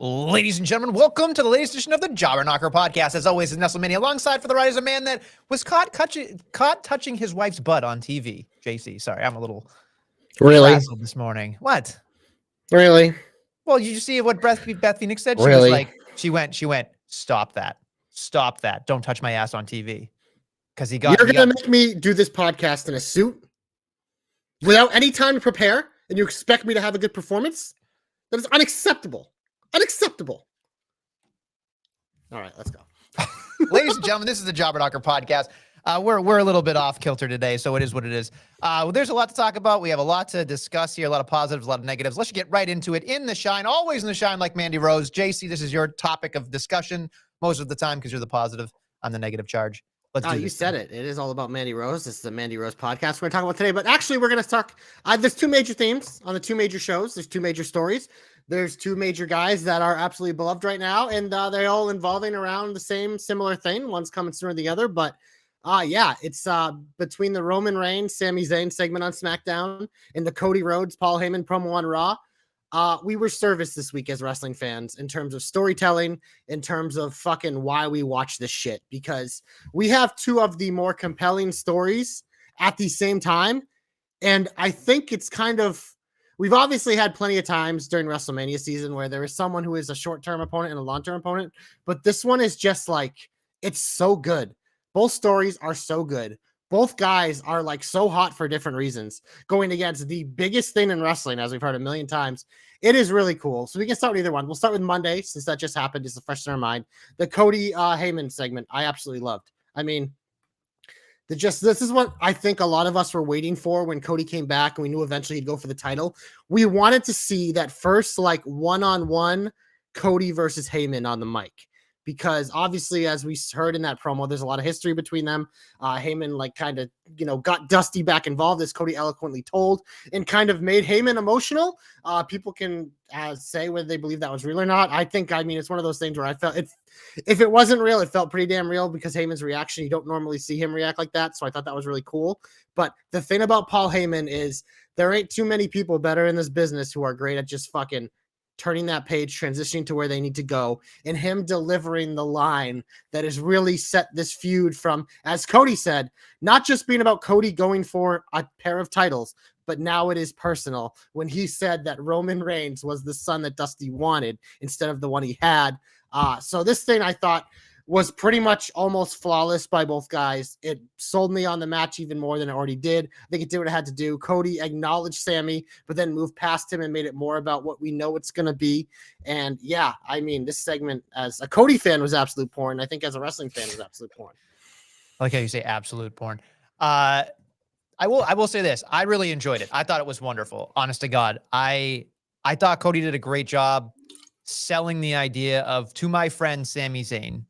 Ladies and gentlemen, welcome to the latest edition of the Jobber Knocker podcast. As always, is Nestlemania. Alongside for the ride is a man that was caught touching his wife's butt on TV. JC, sorry, I'm a little frazzled this morning. What? Really? Well, you see what Beth Phoenix said? She Really? was like, she went, stop that. Don't touch my ass on TV. Because You're gonna make me do this podcast in a suit without any time to prepare, and you expect me to have a good performance? That is unacceptable. Unacceptable. All right, let's go. Ladies and gentlemen, this is the Jobber Knocker podcast. We're a little bit off kilter today, so it is what it is. There's a lot to talk about. We have a lot to discuss here, a lot of positives, a lot of negatives. Let's get right into it. In the shine, always in the shine, like Mandy Rose. JC, this is your topic of discussion most of the time because you're the positive. I'm the negative charge. Let's do this. You said it. It is all about Mandy Rose. This is the Mandy Rose podcast we're going to talk about today. But actually, we're going to talk. There's two major themes on the two major shows. There's two major stories. There's two major guys that are absolutely beloved right now, and they're all involving around the same similar thing. One's coming sooner than the other, but yeah, it's between the Roman Reigns, Sami Zayn segment on SmackDown and the Cody Rhodes, Paul Heyman promo on Raw. We were serviced this week as wrestling fans in terms of storytelling, in terms of fucking why we watch this shit, because we have two of the more compelling stories at the same time. And I think it's kind of, we've obviously had plenty of times during WrestleMania season where there is someone who is a short-term opponent and a long-term opponent, but this one is just like, it's so good. Both stories are so good. Both guys are like so hot for different reasons, going against the biggest thing in wrestling, as we've heard a million times. It is really cool. So we can start with either one. We'll start with Monday, since that just happened. It's fresh in our mind. The Cody Heyman segment, I absolutely loved. I mean, this is what I think a lot of us were waiting for when Cody came back and we knew eventually he'd go for the title. We wanted to see that first like one-on-one Cody versus Heyman on the mic. Because obviously, as we heard in that promo, there's a lot of history between them. Heyman like kind of, got Dusty back involved, as Cody eloquently told, and kind of made Heyman emotional. People can say whether they believe that was real or not. I mean, it's one of those things where I felt if it wasn't real, it felt pretty damn real because Heyman's reaction, you don't normally see him react like that. So I thought that was really cool. But the thing about Paul Heyman is there ain't too many people better in this business who are great at just fucking turning that page, transitioning to where they need to go, and him delivering the line that has really set this feud from, as Cody said, not just being about Cody going for a pair of titles, but now it is personal when he said that Roman Reigns was the son that Dusty wanted instead of the one he had. So this thing I thought was pretty much almost flawless by both guys. It sold me on the match even more than it already did. I think it did what it had to do. Cody acknowledged Sami, but then moved past him and made it more about what we know it's going to be. And yeah, I mean, this segment as a Cody fan was absolute porn. I think as a wrestling fan was absolute porn. I like how you say absolute porn. I will say this. I really enjoyed it. I thought it was wonderful. Honest to God. I thought Cody did a great job selling the idea of, to my friend Sami Zayn,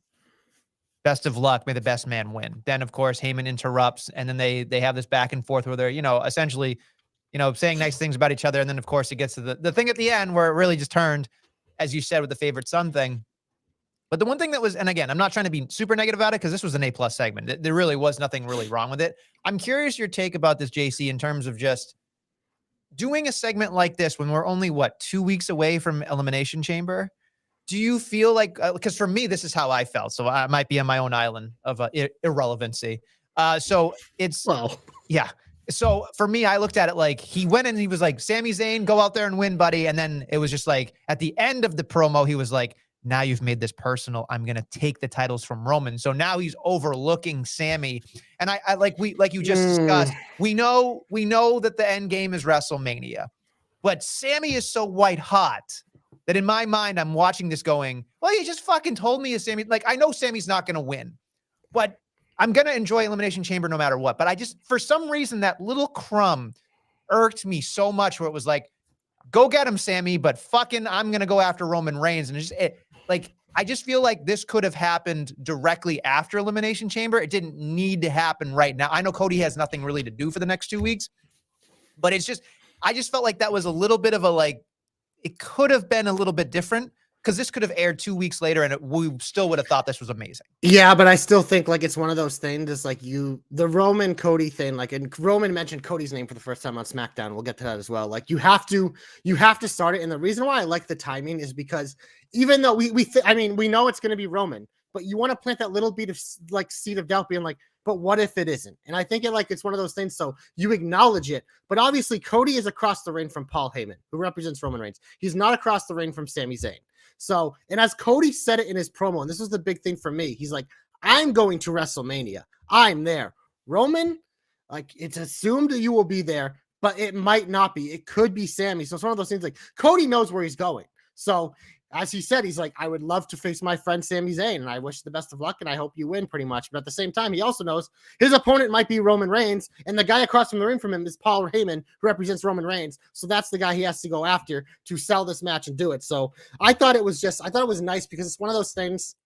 best of luck, may the best man win. Then, of course, Heyman interrupts, and then they have this back and forth where they're, essentially, saying nice things about each other. And then, of course, it gets to the thing at the end where it really just turned, as you said, with the favorite son thing. But the one thing that was, and again, I'm not trying to be super negative about it because this was an A+ segment. There really was nothing really wrong with it. I'm curious your take about this, JC, in terms of just doing a segment like this when we're only, 2 weeks away from Elimination Chamber? Do you feel like, because for me, this is how I felt. So I might be on my own island of irrelevancy. So it's, yeah. So for me, I looked at it like he went and he was like, Sami Zayn, go out there and win, buddy. And then it was just like at the end of the promo, he was like, now you've made this personal. I'm going to take the titles from Roman. So now he's overlooking Sami. And I like you just discussed, we know that the end game is WrestleMania, but Sami is so white hot that in my mind, I'm watching this going, well, you just fucking told me Sami. Like, I know Sami's not going to win, but I'm going to enjoy Elimination Chamber no matter what. But I just, for some reason, that little crumb irked me so much where it was like, go get him, Sami, but fucking I'm going to go after Roman Reigns. And like, I just feel like this could have happened directly after Elimination Chamber. It didn't need to happen right now. I know Cody has nothing really to do for the next 2 weeks, but it's just, I just felt like that was a little bit of a, like, it could have been a little bit different because this could have aired 2 weeks later and we still would have thought this was amazing. Yeah, but I still think like it's one of those things. It's like the Roman Cody thing, like, and Roman mentioned Cody's name for the first time on SmackDown. We'll get to that as well. Like you have to start it. And the reason why I like the timing is because even though we know it's going to be Roman, but you want to plant that little bit of like seed of doubt being like, but what if it isn't? And I think it's one of those things. So you acknowledge it, but obviously Cody is across the ring from Paul Heyman, who represents Roman Reigns. He's not across the ring from Sami Zayn. So, and as Cody said it in his promo, and this was the big thing for me, he's like, I'm going to WrestleMania. I'm there. Roman, like, it's assumed that you will be there, but it might not be. It could be Sami. So it's one of those things like Cody knows where he's going. So as he said, he's like, I would love to face my friend Sami Zayn, and I wish the best of luck, and I hope you win pretty much. But at the same time, he also knows his opponent might be Roman Reigns, and the guy across from the ring from him is Paul Heyman, who represents Roman Reigns. So that's the guy he has to go after to sell this match and do it. So I thought it was nice because it's one of those things.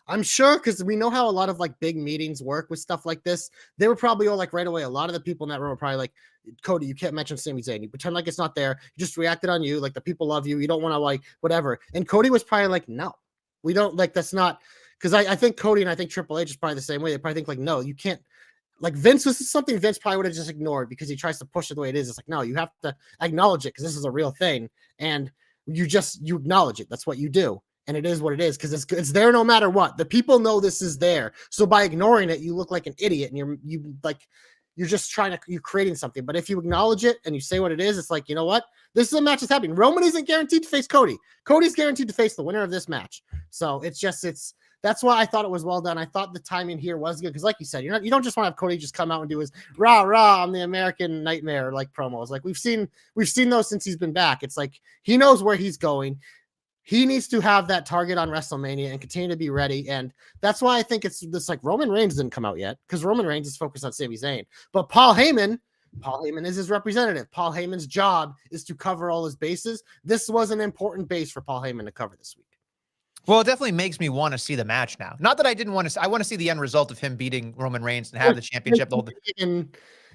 I'm sure, because we know how a lot of like big meetings work with stuff like this. They were probably all like right away. A lot of the people in that room were probably like, Cody, you can't mention Sami Zayn. You pretend like it's not there. You just reacted on you. Like the people love you. You don't want to like whatever. And Cody was probably like, no, we don't like, that's not, because I think Cody and I think Triple H is probably the same way. They probably think like, no, you can't. Like Vince, this is something Vince probably would have just ignored because he tries to push it the way it is. It's like, no, you have to acknowledge it because this is a real thing. And you acknowledge it. That's what you do. And it is what it is because it's there no matter what. The people know this is there. So by ignoring it, you look like an idiot, and you're just you're creating something. But if you acknowledge it and you say what it is, it's like, you know what? This is a match that's happening. Roman isn't guaranteed to face Cody. Cody's guaranteed to face the winner of this match. So that's why I thought it was well done. I thought the timing here was good because, like you said, you don't just want to have Cody just come out and do his rah rah, I'm the American Nightmare like promos. Like we've seen those since he's been back. It's like he knows where he's going. He needs to have that target on WrestleMania and continue to be ready. And that's why I think it's this like Roman Reigns didn't come out yet because Roman Reigns is focused on Sami Zayn. But Paul Heyman is his representative. Paul Heyman's job is to cover all his bases. This was an important base for Paul Heyman to cover this week. Well, it definitely makes me want to see the match now. Not that I didn't want to. I want to see the end result of him beating Roman Reigns and have the championship.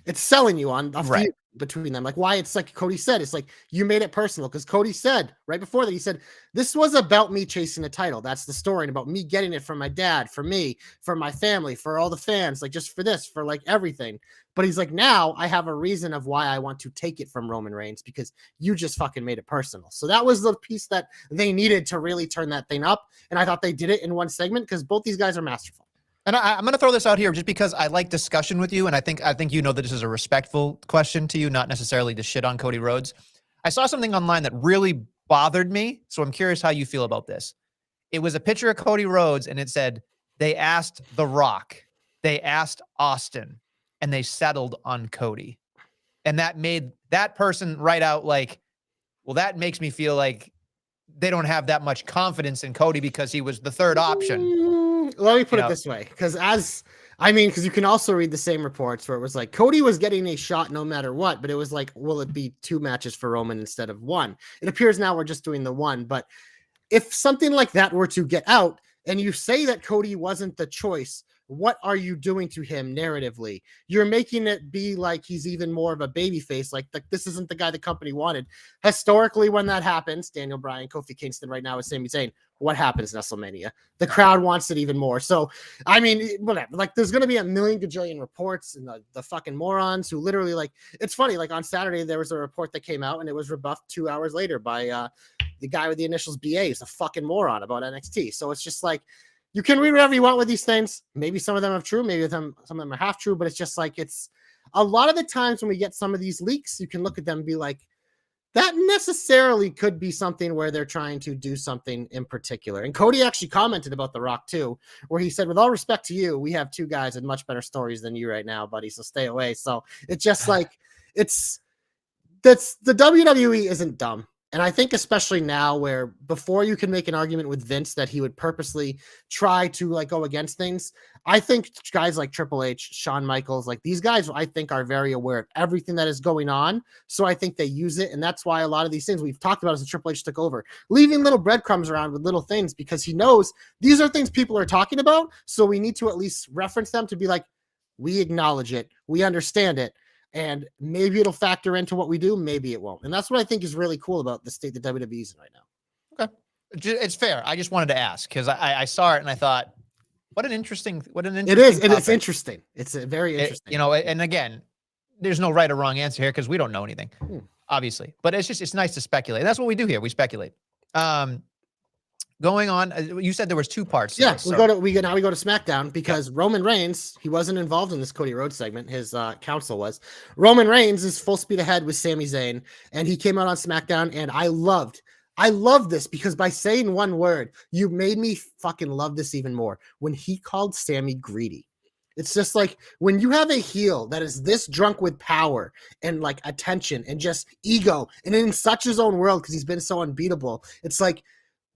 It's selling you on a right feud between them. Like why it's like Cody said, it's like you made it personal because Cody said right before that, he said, this was about me chasing the title. That's the story, and about me getting it from my dad, for me, for my family, for all the fans, like just for this, for like everything. But he's like, now I have a reason of why I want to take it from Roman Reigns because you just fucking made it personal. So that was the piece that they needed to really turn that thing up. And I thought they did it in one segment because both these guys are masterful. And I'm going to throw this out here just because I like discussion with you. And I think you know that this is a respectful question to you, not necessarily to shit on Cody Rhodes. I saw something online that really bothered me. So I'm curious how you feel about this. It was a picture of Cody Rhodes and it said, they asked The Rock, they asked Austin, and they settled on Cody. And that made that person write out like, well, that makes me feel like they don't have that much confidence in Cody because he was the third option. Let me put it this way, because you can also read the same reports where it was like Cody was getting a shot no matter what, but it was like, will it be 2 matches for Roman instead of 1? It appears now we're just doing the 1, but if something like that were to get out and you say that Cody wasn't the choice, what are you doing to him narratively? You're making it be like he's even more of a babyface. Like this isn't the guy the company wanted. Historically, when that happens, Daniel Bryan, Kofi Kingston right now is Sami Zayn. What happens in Nestlemania? The crowd wants it even more. So, I mean, whatever. Like, there's going to be a million gajillion reports and the fucking morons who literally, like, it's funny. Like, on Saturday, there was a report that came out and it was rebuffed 2 hours later by the guy with the initials BA. He's a fucking moron about NXT. So it's just like, you can read whatever you want with these things. Maybe some of them are true. Maybe some of them are half true. But it's just like, a lot of the times when we get some of these leaks, you can look at them and be like, that necessarily could be something where they're trying to do something in particular. And Cody actually commented about The Rock too, where he said, with all respect to you, we have two guys with much better stories than you right now, buddy. So stay away. So it's just like, that's the WWE isn't dumb. And I think especially now where before you can make an argument with Vince that he would purposely try to like go against things. I think guys like Triple H, Shawn Michaels, like these guys, I think are very aware of everything that is going on. So I think they use it. And that's why a lot of these things we've talked about as Triple H took over, leaving little breadcrumbs around with little things because he knows these are things people are talking about. So we need to at least reference them to be like, we acknowledge it. We understand it. And maybe it'll factor into what we do. Maybe it won't. And that's what I think is really cool about the state that WWE is in right now. Okay. It's fair. I just wanted to ask because I saw it and I thought, what an interesting it is. And it's interesting. It's a very interesting. And again, there's no right or wrong answer here because we don't know anything, obviously. But it's nice to speculate. And that's what we do here. We speculate. Going on, you said there was two parts. Yeah, we go to SmackDown because Roman Reigns, he wasn't involved in this Cody Rhodes segment. His counsel was. Roman Reigns is full speed ahead with Sami Zayn, and he came out on SmackDown, and I love this because by saying one word, you made me fucking love this even more. When he called Sami greedy. It's just like when you have a heel that is this drunk with power and like attention and just ego and in such his own world because he's been so unbeatable. It's like,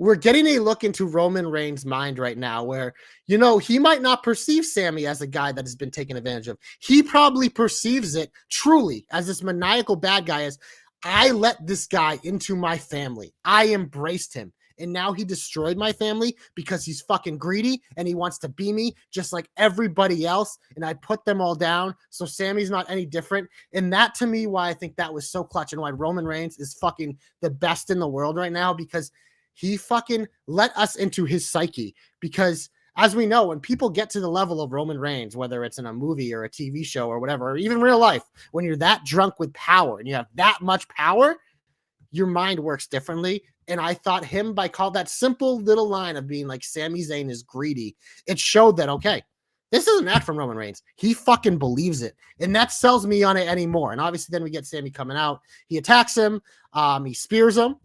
we're getting a look into Roman Reigns' mind right now where, he might not perceive Sami as a guy that has been taken advantage of. He probably perceives it truly as this maniacal bad guy as, I let this guy into my family. I embraced him. And now he destroyed my family because he's fucking greedy and he wants to be me just like everybody else. And I put them all down. So Sami's not any different. And that to me, why I think that was so clutch and why Roman Reigns is fucking the best in the world right now because he fucking let us into his psyche because as we know, when people get to the level of Roman Reigns, whether it's in a movie or a TV show or whatever, or even real life, when you're that drunk with power and you have that much power, your mind works differently. And I thought him by call that simple little line of being like Sami Zayn is greedy. It showed that, okay, this isn't that from Roman Reigns. He fucking believes it. And that sells me on it anymore. And obviously then we get Sami coming out. He attacks him. He spears him.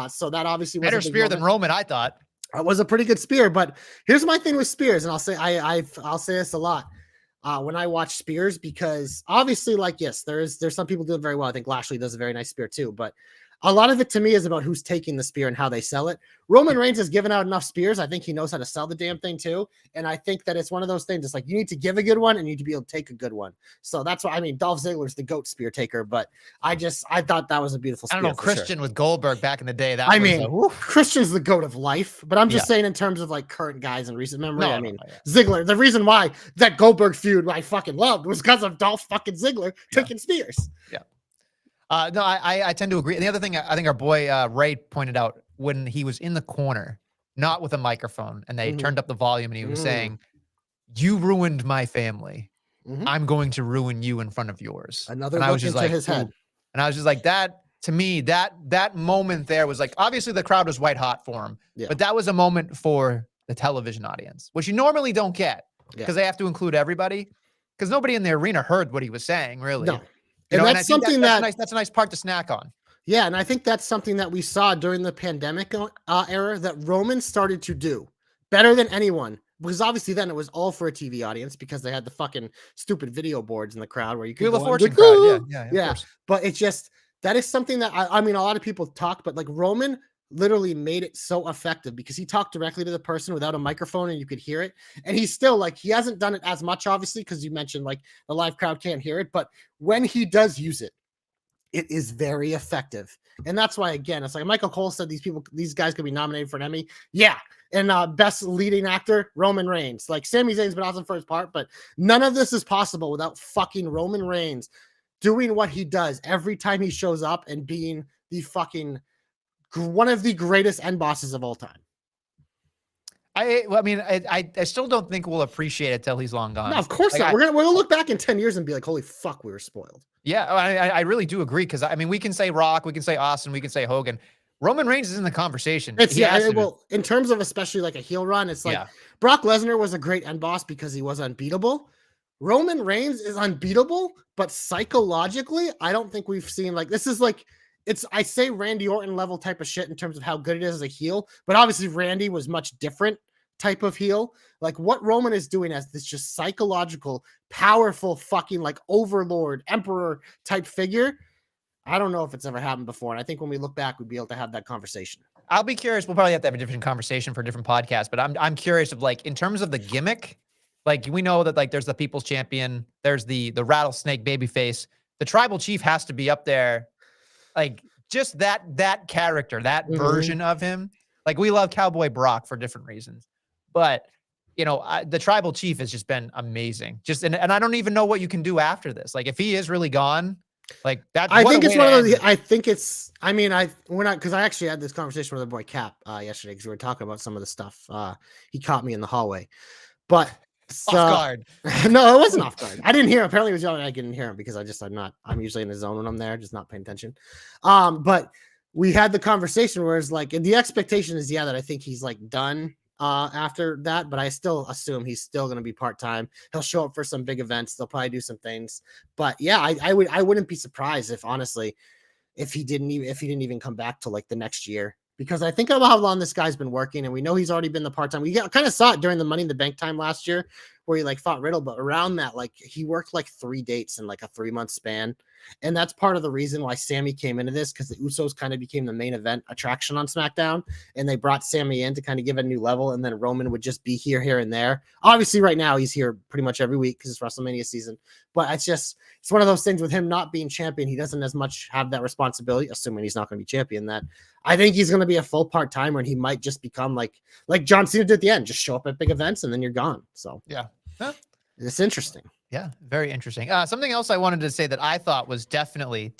So that obviously was better spear than Roman, I thought. It was a pretty good spear. But here's my thing with spears. And I'll say I'll say this a lot when I watch spears because obviously yes, there's some people doing very well. I think Lashley does a very nice spear too. But a lot of it to me is about who's taking the spear and how they sell it. Roman Reigns has given out enough spears. I think he knows how to sell the damn thing too. And I think that it's one of those things. It's like you need to give a good one and you need to be able to take a good one. So that's why Dolph Ziggler's the GOAT spear taker. But I thought that was a beautiful spear. I don't know, Christian with Goldberg back in the day. Christian's the GOAT of life. But I'm just saying in terms of like current guys in recent memory. Ziggler, the reason why that Goldberg feud I fucking loved was because of Dolph fucking Ziggler taking spears. Yeah. No, I tend to agree. And the other thing I think our boy Ray pointed out when he was in the corner, not with a microphone, and they turned up the volume and he was saying, you ruined my family. I'm going to ruin you in front of yours. Another look into his head. And I was just like, that to me, that moment there was like, obviously the crowd was white hot for him, but that was a moment for the television audience, which you normally don't get because they have to include everybody because nobody in the arena heard what he was saying, really. No. That's something that's a nice part to snack on. Yeah, and I think that's something that we saw during the pandemic era that Roman started to do better than anyone. Because obviously then it was all for a TV audience because they had the fucking stupid video boards in the crowd where you could Wheel of Fortune crowd. Yeah. But it's just that is something that a lot of people talk, but like Roman literally made it so effective because he talked directly to the person without a microphone and you could hear it. And he's still he hasn't done it as much, obviously, because you mentioned the live crowd can't hear it. But when he does use it, it is very effective. And that's why, again, it's like Michael Cole said, these guys could be nominated for an Emmy. Yeah. And best leading actor, Roman Reigns. Sami Zayn's been awesome for his part, but none of this is possible without fucking Roman Reigns doing what he does every time he shows up and being the fucking one of the greatest end bosses of all time. I still don't think we'll appreciate it till he's long gone. No, of course not. We're gonna look back in 10 years and be like, holy fuck, we were spoiled. Yeah, I really do agree because we can say Rock, we can say Austin, we can say Hogan. Roman Reigns is in the conversation. In terms of especially a heel run, it's Brock Lesnar was a great end boss because he was unbeatable. Roman Reigns is unbeatable, but psychologically, I don't think we've seen like this is like I say Randy Orton level type of shit in terms of how good it is as a heel, but obviously Randy was much different type of heel. Like what Roman is doing as this just psychological, powerful fucking like overlord, emperor type figure. I don't know if it's ever happened before. And I think when we look back, we'd be able to have that conversation. I'll be curious. We'll probably have to have a different conversation for a different podcast, but I'm curious of like, in terms of the gimmick, like we know that like there's the people's champion, there's the rattlesnake babyface, the tribal chief has to be up there. Like just that character, that version of him. Like we love Cowboy Brock for different reasons, but you know, the tribal chief has just been amazing. Just, and I don't even know what you can do after this. Like if he is really gone, like that. I think it's one of those. I think it's. I mean, we're not because I actually had this conversation with our boy Cap yesterday because we were talking about some of the stuff. He caught me in the hallway, but off guard. No, it wasn't off guard. I didn't hear him. Apparently, it was yelling. I didn't hear him because I'm usually in the zone when I'm there, just not paying attention. But we had the conversation where it's like the expectation is that I think he's like done after that, but I still assume he's still going to be part-time. He'll show up for some big events. They'll probably do some things, but yeah, I wouldn't be surprised if honestly, if he didn't even come back till like the next year, because I think about how long this guy's been working, and we know he's already been the part-time. We kind of saw it during the Money in the Bank time last year where he like fought Riddle, but around that, like he worked like 3 dates in like a 3-month span. And that's part of the reason why Sammy came into this, because the Usos kind of became the main event attraction on SmackDown, and they brought Sammy in to kind of give a new level, and then Roman would just be here and there. Obviously, right now he's here pretty much every week because it's WrestleMania season, but it's one of those things with him not being champion. He doesn't as much have that responsibility, assuming he's not going to be champion, that I think he's going to be a full part-timer, and he might just become like John Cena did at the end, just show up at big events and then you're gone. So yeah, huh? It's interesting. Yeah, very interesting. Something else I wanted to say that I thought was definitely,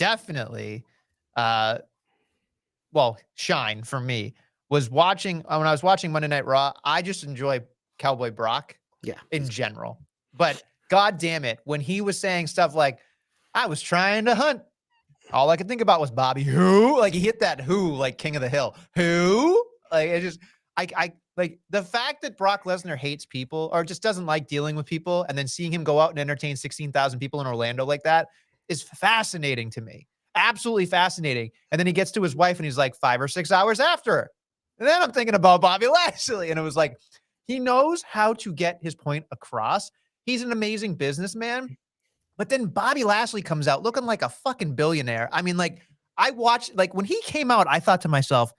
shine for me was watching when I was watching Monday Night Raw. I just enjoy Cowboy Brock, in general. But God damn it, when he was saying stuff like, "I was trying to hunt," all I could think about was Bobby Who. Like he hit that who like King of the Hill. Who? Like it just, I like the fact that Brock Lesnar hates people or just doesn't like dealing with people, and then seeing him go out and entertain 16,000 people in Orlando like that is fascinating to me. Absolutely fascinating. And then he gets to his wife and he's like 5 or 6 hours after. And then I'm thinking about Bobby Lashley, and it was like, he knows how to get his point across. He's an amazing businessman. But then Bobby Lashley comes out looking like a fucking billionaire. I mean, like I watched, like when he came out, I thought to myself,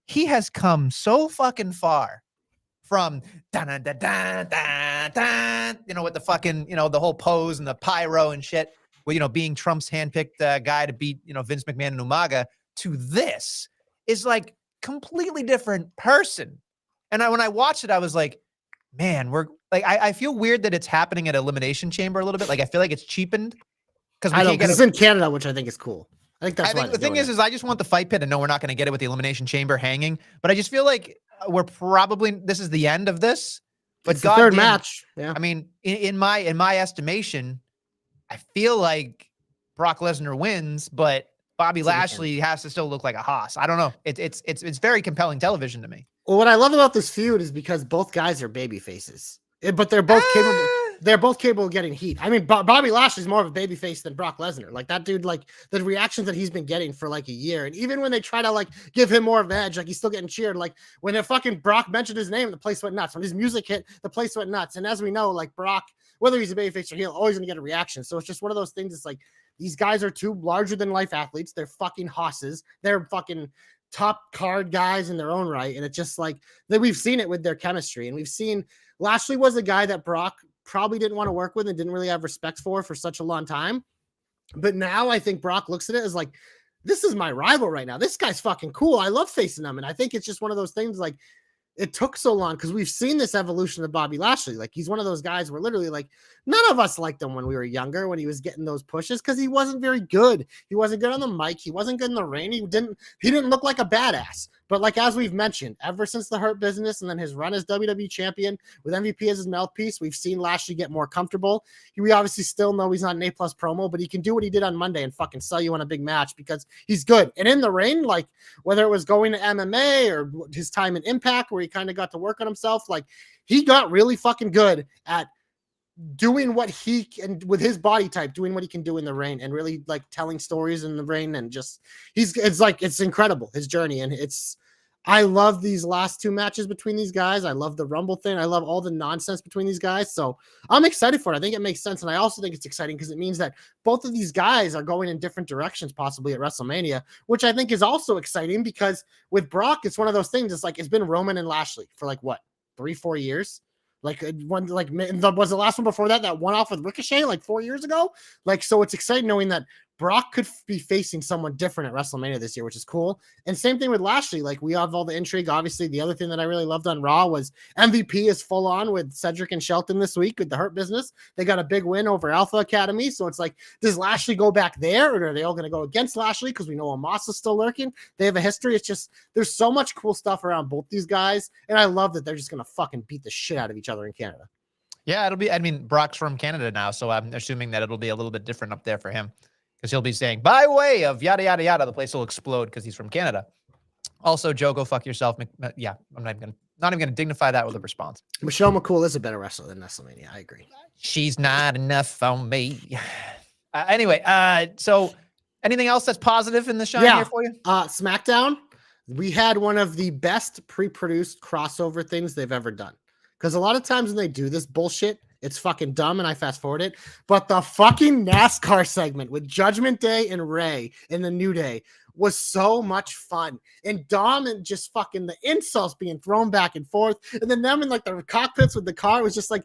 he has come so fucking far from dun, dun, dun, dun, dun, dun, you know, with the fucking, you know, the whole pose and the pyro and shit, with, you know, being Trump's handpicked guy to beat, you know, Vince McMahon and Umaga, to this is like completely different person. And when I watched it, I was like, man, we're like, I feel weird that it's happening at Elimination Chamber a little bit. Like, I feel like it's cheapened because we can't get it's in Canada, which I think is cool. I think that's the thing is I just want the fight pit, and no, we're not going to get it with the Elimination Chamber hanging, but I just feel like this is the end of this. But it's the third match. Yeah. I mean, in my estimation, I feel like Brock Lesnar wins, but Bobby Lashley has to still look like a hoss. I don't know. It's very compelling television to me. Well, what I love about this feud is because both guys are baby faces, but they're both capable. They're both capable of getting heat. I mean, Bobby Lashley's more of a babyface than Brock Lesnar. Like that dude, like the reactions that he's been getting for like a year. And even when they try to like give him more of an edge, like he's still getting cheered. Like when the fucking Brock mentioned his name, the place went nuts. When his music hit, the place went nuts. And as we know, like Brock, whether he's a babyface or heel, always gonna get a reaction. So it's just one of those things. It's like these guys are two larger than life athletes. They're fucking hosses. They're fucking top card guys in their own right. And it's just like that we've seen it with their chemistry. And we've seen Lashley was a guy that Brock probably didn't want to work with and didn't really have respect for such a long time. But now I think Brock looks at it as like, this is my rival right now. This guy's fucking cool. I love facing him. And I think it's just one of those things like it took so long because we've seen this evolution of Bobby Lashley. Like he's one of those guys where literally like none of us liked him when we were younger, when he was getting those pushes, because he wasn't very good. He wasn't good on the mic. He wasn't good in the ring. He didn't look like a badass. But like, as we've mentioned, ever since the Hurt Business and then his run as WWE champion with MVP as his mouthpiece, we've seen Lashley get more comfortable. We obviously still know he's not an A+ promo, but he can do what he did on Monday and fucking sell you on a big match because he's good. And in the ring, like whether it was going to MMA or his time in Impact where he kind of got to work on himself, like he got really fucking good at doing what he can with his body type, doing what he can do in the ring, and really like telling stories in the ring, and just it's incredible, his journey. And I love these last two matches between these guys. I love the Rumble thing. I love all the nonsense between these guys. So I'm excited for it. I think it makes sense. And I also think it's exciting because it means that both of these guys are going in different directions, possibly at WrestleMania, which I think is also exciting because with Brock, it's one of those things. It's like, it's been Roman and Lashley for like what, 3-4 years? Like one, like was the last one before that one off with Ricochet like 4 years ago. Like, so it's exciting knowing that Brock could be facing someone different at WrestleMania this year, which is cool. And same thing with Lashley. Like, we have all the intrigue. Obviously, the other thing that I really loved on Raw was MVP is full on with Cedric and Shelton this week with the Hurt Business. They got a big win over Alpha Academy. So it's like, does Lashley go back there, or are they all going to go against Lashley? Because we know Omos is still lurking. They have a history. It's just, there's so much cool stuff around both these guys. And I love that they're just going to fucking beat the shit out of each other in Canada. Yeah, it'll be, I mean, Brock's from Canada now, so I'm assuming that it'll be a little bit different up there for him. Because he'll be saying, by way of yada, yada, yada, the place will explode because he's from Canada. Also, Joe, go fuck yourself. Yeah, I'm not even gonna dignify that with a response. Michelle McCool is a better wrestler than Nestlemania. I agree. She's not enough for me. Anyway, so anything else that's positive in the shine here for you? SmackDown, we had one of the best pre-produced crossover things they've ever done. Because a lot of times when they do this bullshit, it's fucking dumb and I fast forward it. But the fucking NASCAR segment with Judgment Day and Ray in the New Day was so much fun. And Dom and just fucking the insults being thrown back and forth. And then them in like the cockpits with the car was just like,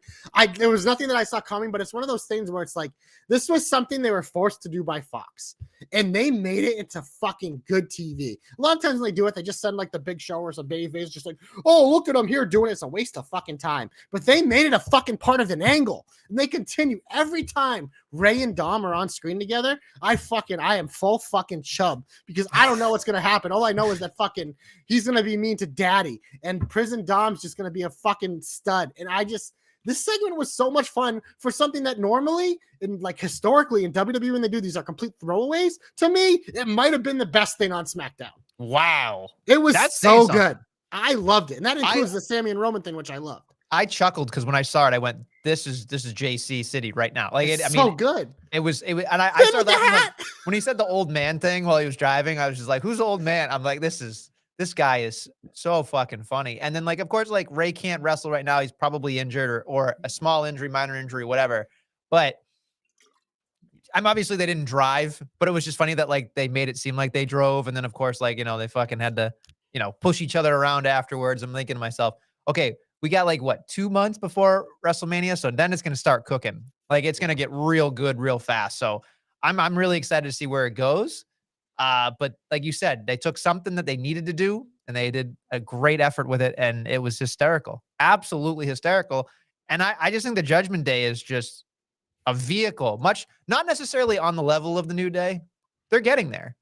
there was nothing that I saw coming, but it's one of those things where it's like, this was something they were forced to do by Fox. And they made it into fucking good TV. A lot of times when they do it, they just send like the Big Show or some babyface, just like, oh, look at them here doing it. It's a waste of fucking time. But they made it a fucking part of an angle. And they continue every time Ray and Dom are on screen together. I am full fucking chub because I don't know what's going to happen. All I know is that fucking he's going to be mean to Daddy, and Prison Dom's just going to be a fucking stud. And this segment was so much fun for something that normally and like historically in WWE when they do these are complete throwaways. To me, it might have been the best thing on SmackDown. Wow. It was so good. I loved it. And that includes the Sammy and Roman thing, which I loved. I chuckled because when I saw it, I went, "This is JC City right now." Like it's so good. It was, and I started laughing like, when he said the old man thing while he was driving. I was just like, "Who's the old man?" I'm like, "This guy is so fucking funny." And then like, of course, like Ray can't wrestle right now. He's probably injured or a small injury, minor injury, whatever. But obviously they didn't drive, but it was just funny that like they made it seem like they drove, and then of course like they fucking had to push each other around afterwards. I'm thinking to myself, okay. We got like what 2 months before WrestleMania, so then it's going to start cooking. Like it's going to get real good, real fast. So I'm really excited to see where it goes. But like you said, they took something that they needed to do, and they did a great effort with it, and it was hysterical, absolutely hysterical. And I just think the Judgment Day is just a vehicle, not necessarily on the level of the New Day. They're getting there.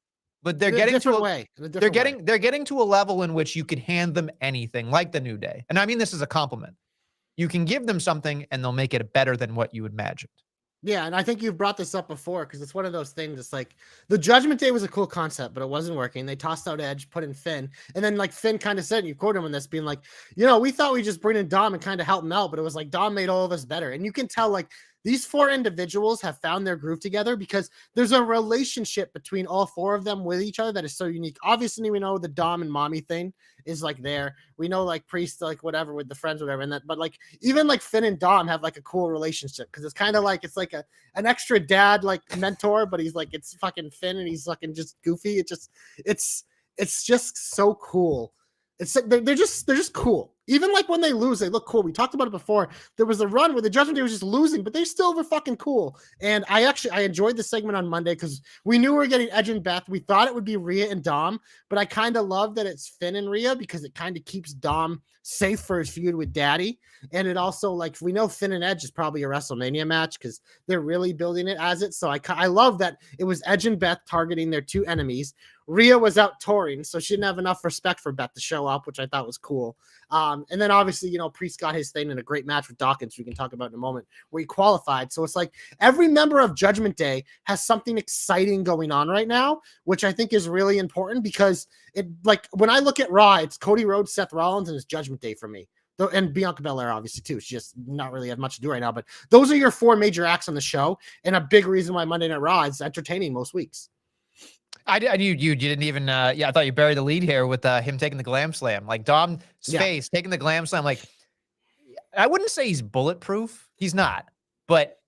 But they're getting to a way. They're getting to a level in which you could hand them anything, like the New Day. And I mean this is a compliment. You can give them something and they'll make it better than what you imagined. Yeah, and I think you've brought this up before because it's one of those things. It's like the Judgment Day was a cool concept, but it wasn't working. They tossed out Edge, put in Finn, and then like Finn kind of said, and you quote him on this, being like, we thought we just bring in Dom and kind of help him out, but it was like Dom made all of us better. And you can tell like these 4 individuals have found their groove together because there's a relationship between all 4 of them with each other that is so unique. Obviously, we know the Dom and Mommy thing is like there. We know like Priest, like whatever with the friends, whatever. And that, but like even like Finn and Dom have like a cool relationship because it's kind of like it's like an extra dad like mentor, but he's like it's fucking Finn and he's fucking just goofy. It's just so cool. They're just cool. Even like when they lose, they look cool. We talked about it before. There was a run where the Judgment Day was just losing, but they still were fucking cool. And I enjoyed the segment on Monday because we knew we were getting Edge and Beth. We thought it would be Rhea and Dom, but I kind of love that it's Finn and Rhea because it kind of keeps Dom safe for his feud with Daddy. And it also like we know Finn and Edge is probably a WrestleMania match because they're really building it as it. So I love that it was Edge and Beth targeting their 2 enemies. Rhea was out touring, so she didn't have enough respect for Beth to show up, which I thought was cool. And then obviously, Priest got his thing in a great match with Dawkins, we can talk about in a moment, where he qualified. So it's like every member of Judgment Day has something exciting going on right now, which I think is really important because it like when I look at Raw, it's Cody Rhodes, Seth Rollins, and it's Judgment Day for me. and Bianca Belair obviously too. She's just not really have much to do right now. But those are your 4 major acts on the show, and a big reason why Monday Night Raw is entertaining most weeks. You didn't even I thought you buried the lead here with him taking the glam slam. Like Dom's face taking the glam slam. Like, I wouldn't say he's bulletproof. He's not, but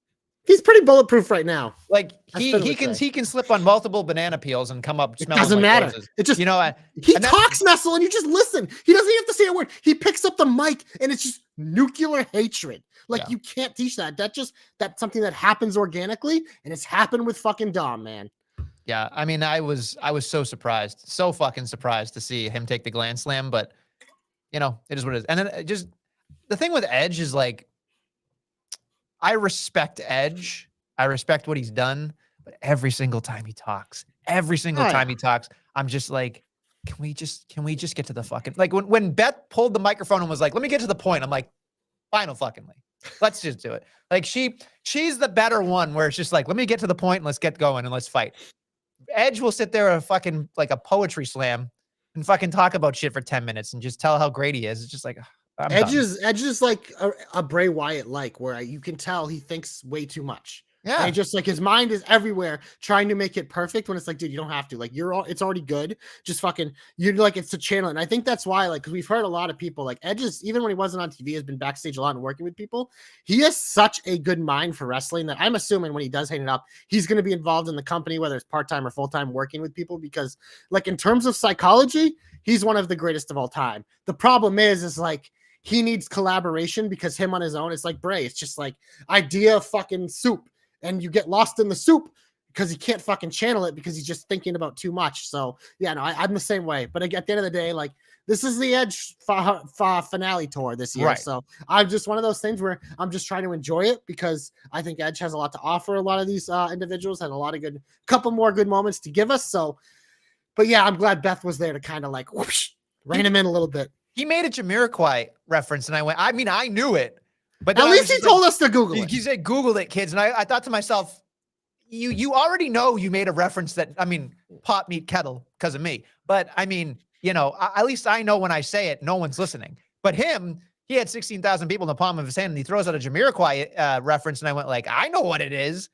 he's pretty bulletproof right now. Like he can slip on multiple banana peels and come up smelling. It doesn't matter. Roses. It just, you know, he talks Nestle and you just listen. He doesn't even have to say a word. He picks up the mic and it's just nuclear hatred. Like you can't teach that. That's something that happens organically, and it's happened with fucking Dom, man. Yeah, I mean, I was so surprised, so fucking surprised to see him take the gland slam, but you know, it is what it is. And then just the thing with Edge is like, I respect Edge. I respect what he's done, but every single time he talks, I'm just like, can we just get to the fucking, like when Beth pulled the microphone and was like, let me get to the point. I'm like, final fuckingly. Let's just do it. Like she's the better one where it's just like, let me get to the point and let's get going and let's fight. Edge will sit there and fucking like a poetry slam and fucking talk about shit for 10 minutes and just tell how great he is. It's just like, Edge is like a Bray Wyatt, like where you can tell he thinks way too much. Yeah, and just like his mind is everywhere trying to make it perfect when it's like, dude, you don't have to. Like it's already good. Just fucking, you're like, it's a channel. And I think that's why, like, because we've heard a lot of people like Edge is, even when he wasn't on TV, has been backstage a lot and working with people. He has such a good mind for wrestling that I'm assuming when he does hang it up, he's going to be involved in the company, whether it's part-time or full-time, working with people, because like in terms of psychology, he's one of the greatest of all time. The problem is like, he needs collaboration because him on his own, it's like Bray. It's just like idea of fucking soup. And you get lost in the soup because he can't fucking channel it because he's just thinking about too much. So yeah, no, I'm the same way. But at the end of the day, like this is the Edge finale tour this year. Right. So I'm just one of those things where I'm just trying to enjoy it because I think Edge has a lot to offer. A lot of these individuals had a lot of couple more good moments to give us. So, but yeah, I'm glad Beth was there to kind of like whoosh, rein him in a little bit. He made a Jamiroquai reference and I mean, I knew it. But at least he told us to Google it. He said, Google it, kids. And I thought to myself, you already know you made a reference that, I mean, pot, meat, kettle because of me. But I mean, you know, at least I know when I say it, no one's listening. But he had 16,000 people in the palm of his hand and he throws out a Jamiroquai reference. And I went like, I know what it is.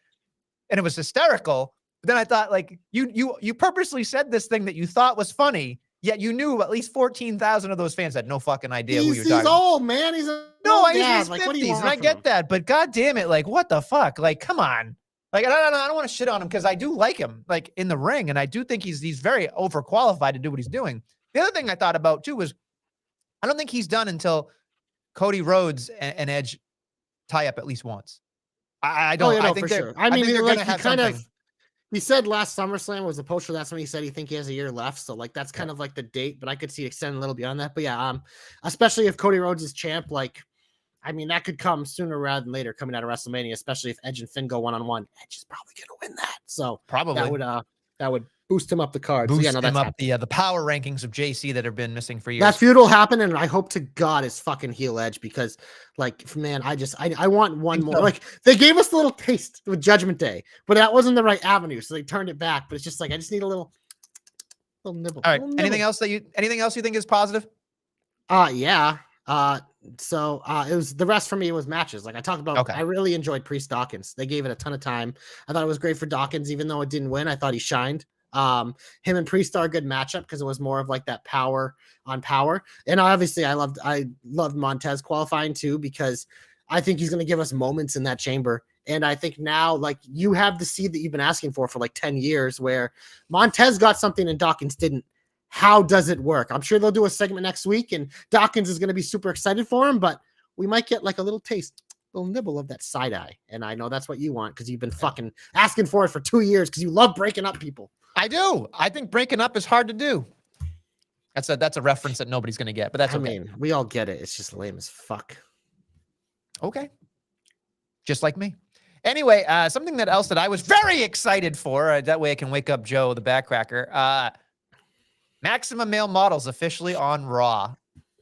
And it was hysterical. But then I thought like, you purposely said this thing that you thought was funny. Yet you knew at least 14,000 of those fans had no fucking idea who you're talking about. He's old, man. He's in his 50s, and I get that. But God damn it, like, what the fuck? Like, come on. Like, I don't want to shit on him because I do like him, like, in the ring, and I do think he's very overqualified to do what he's doing. The other thing I thought about, too, was I don't think he's done until Cody Rhodes and Edge tie up at least once. I don't. I think they're. Sure. I mean, they're like, he kind of. He said last SummerSlam was a poster. That's when he said he think he has a year left. So like that's kind of like the date, but I could see it extend a little beyond that. But yeah, especially if Cody Rhodes is champ, like, I mean, that could come sooner rather than later coming out of WrestleMania, especially if Edge and Finn go one-on-one. Edge is probably gonna win that. So probably that would boost him up the card. Boost so, yeah, no, him up the power rankings of JC that have been missing for years. That feud will happen, and I hope to God it's fucking heel Edge because, like, man, I want one more. So. Like, they gave us a little taste with Judgment Day, but that wasn't the right avenue, so they turned it back. But it's just like I just need a little nibble. All right. Anything else you think is positive? Yeah. So it was the rest for me was matches. Like I talked about, okay. I really enjoyed Priest Dawkins. They gave it a ton of time. I thought it was great for Dawkins, even though it didn't win. I thought he shined. Him and Priest are a good matchup because it was more of like that power on power. And obviously I loved Montez qualifying too, because I think he's going to give us moments in that chamber. And I think now, like, you have the seed that you've been asking for like 10 years where Montez got something and Dawkins didn't. How does it work? I'm sure they'll do a segment next week and Dawkins is going to be super excited for him, but we might get like a little taste, a little nibble of that side eye. And I know that's what you want because you've been fucking asking for it for 2 years because you love breaking up people. I do. I think breaking up is hard to do. That's a reference that nobody's going to get, but that's okay. I mean, we all get it. It's just lame as fuck. Okay. Just like me. Anyway, something else that I was very excited for, that way I can wake up Joe, the backcracker. Maximum Male Models officially on Raw.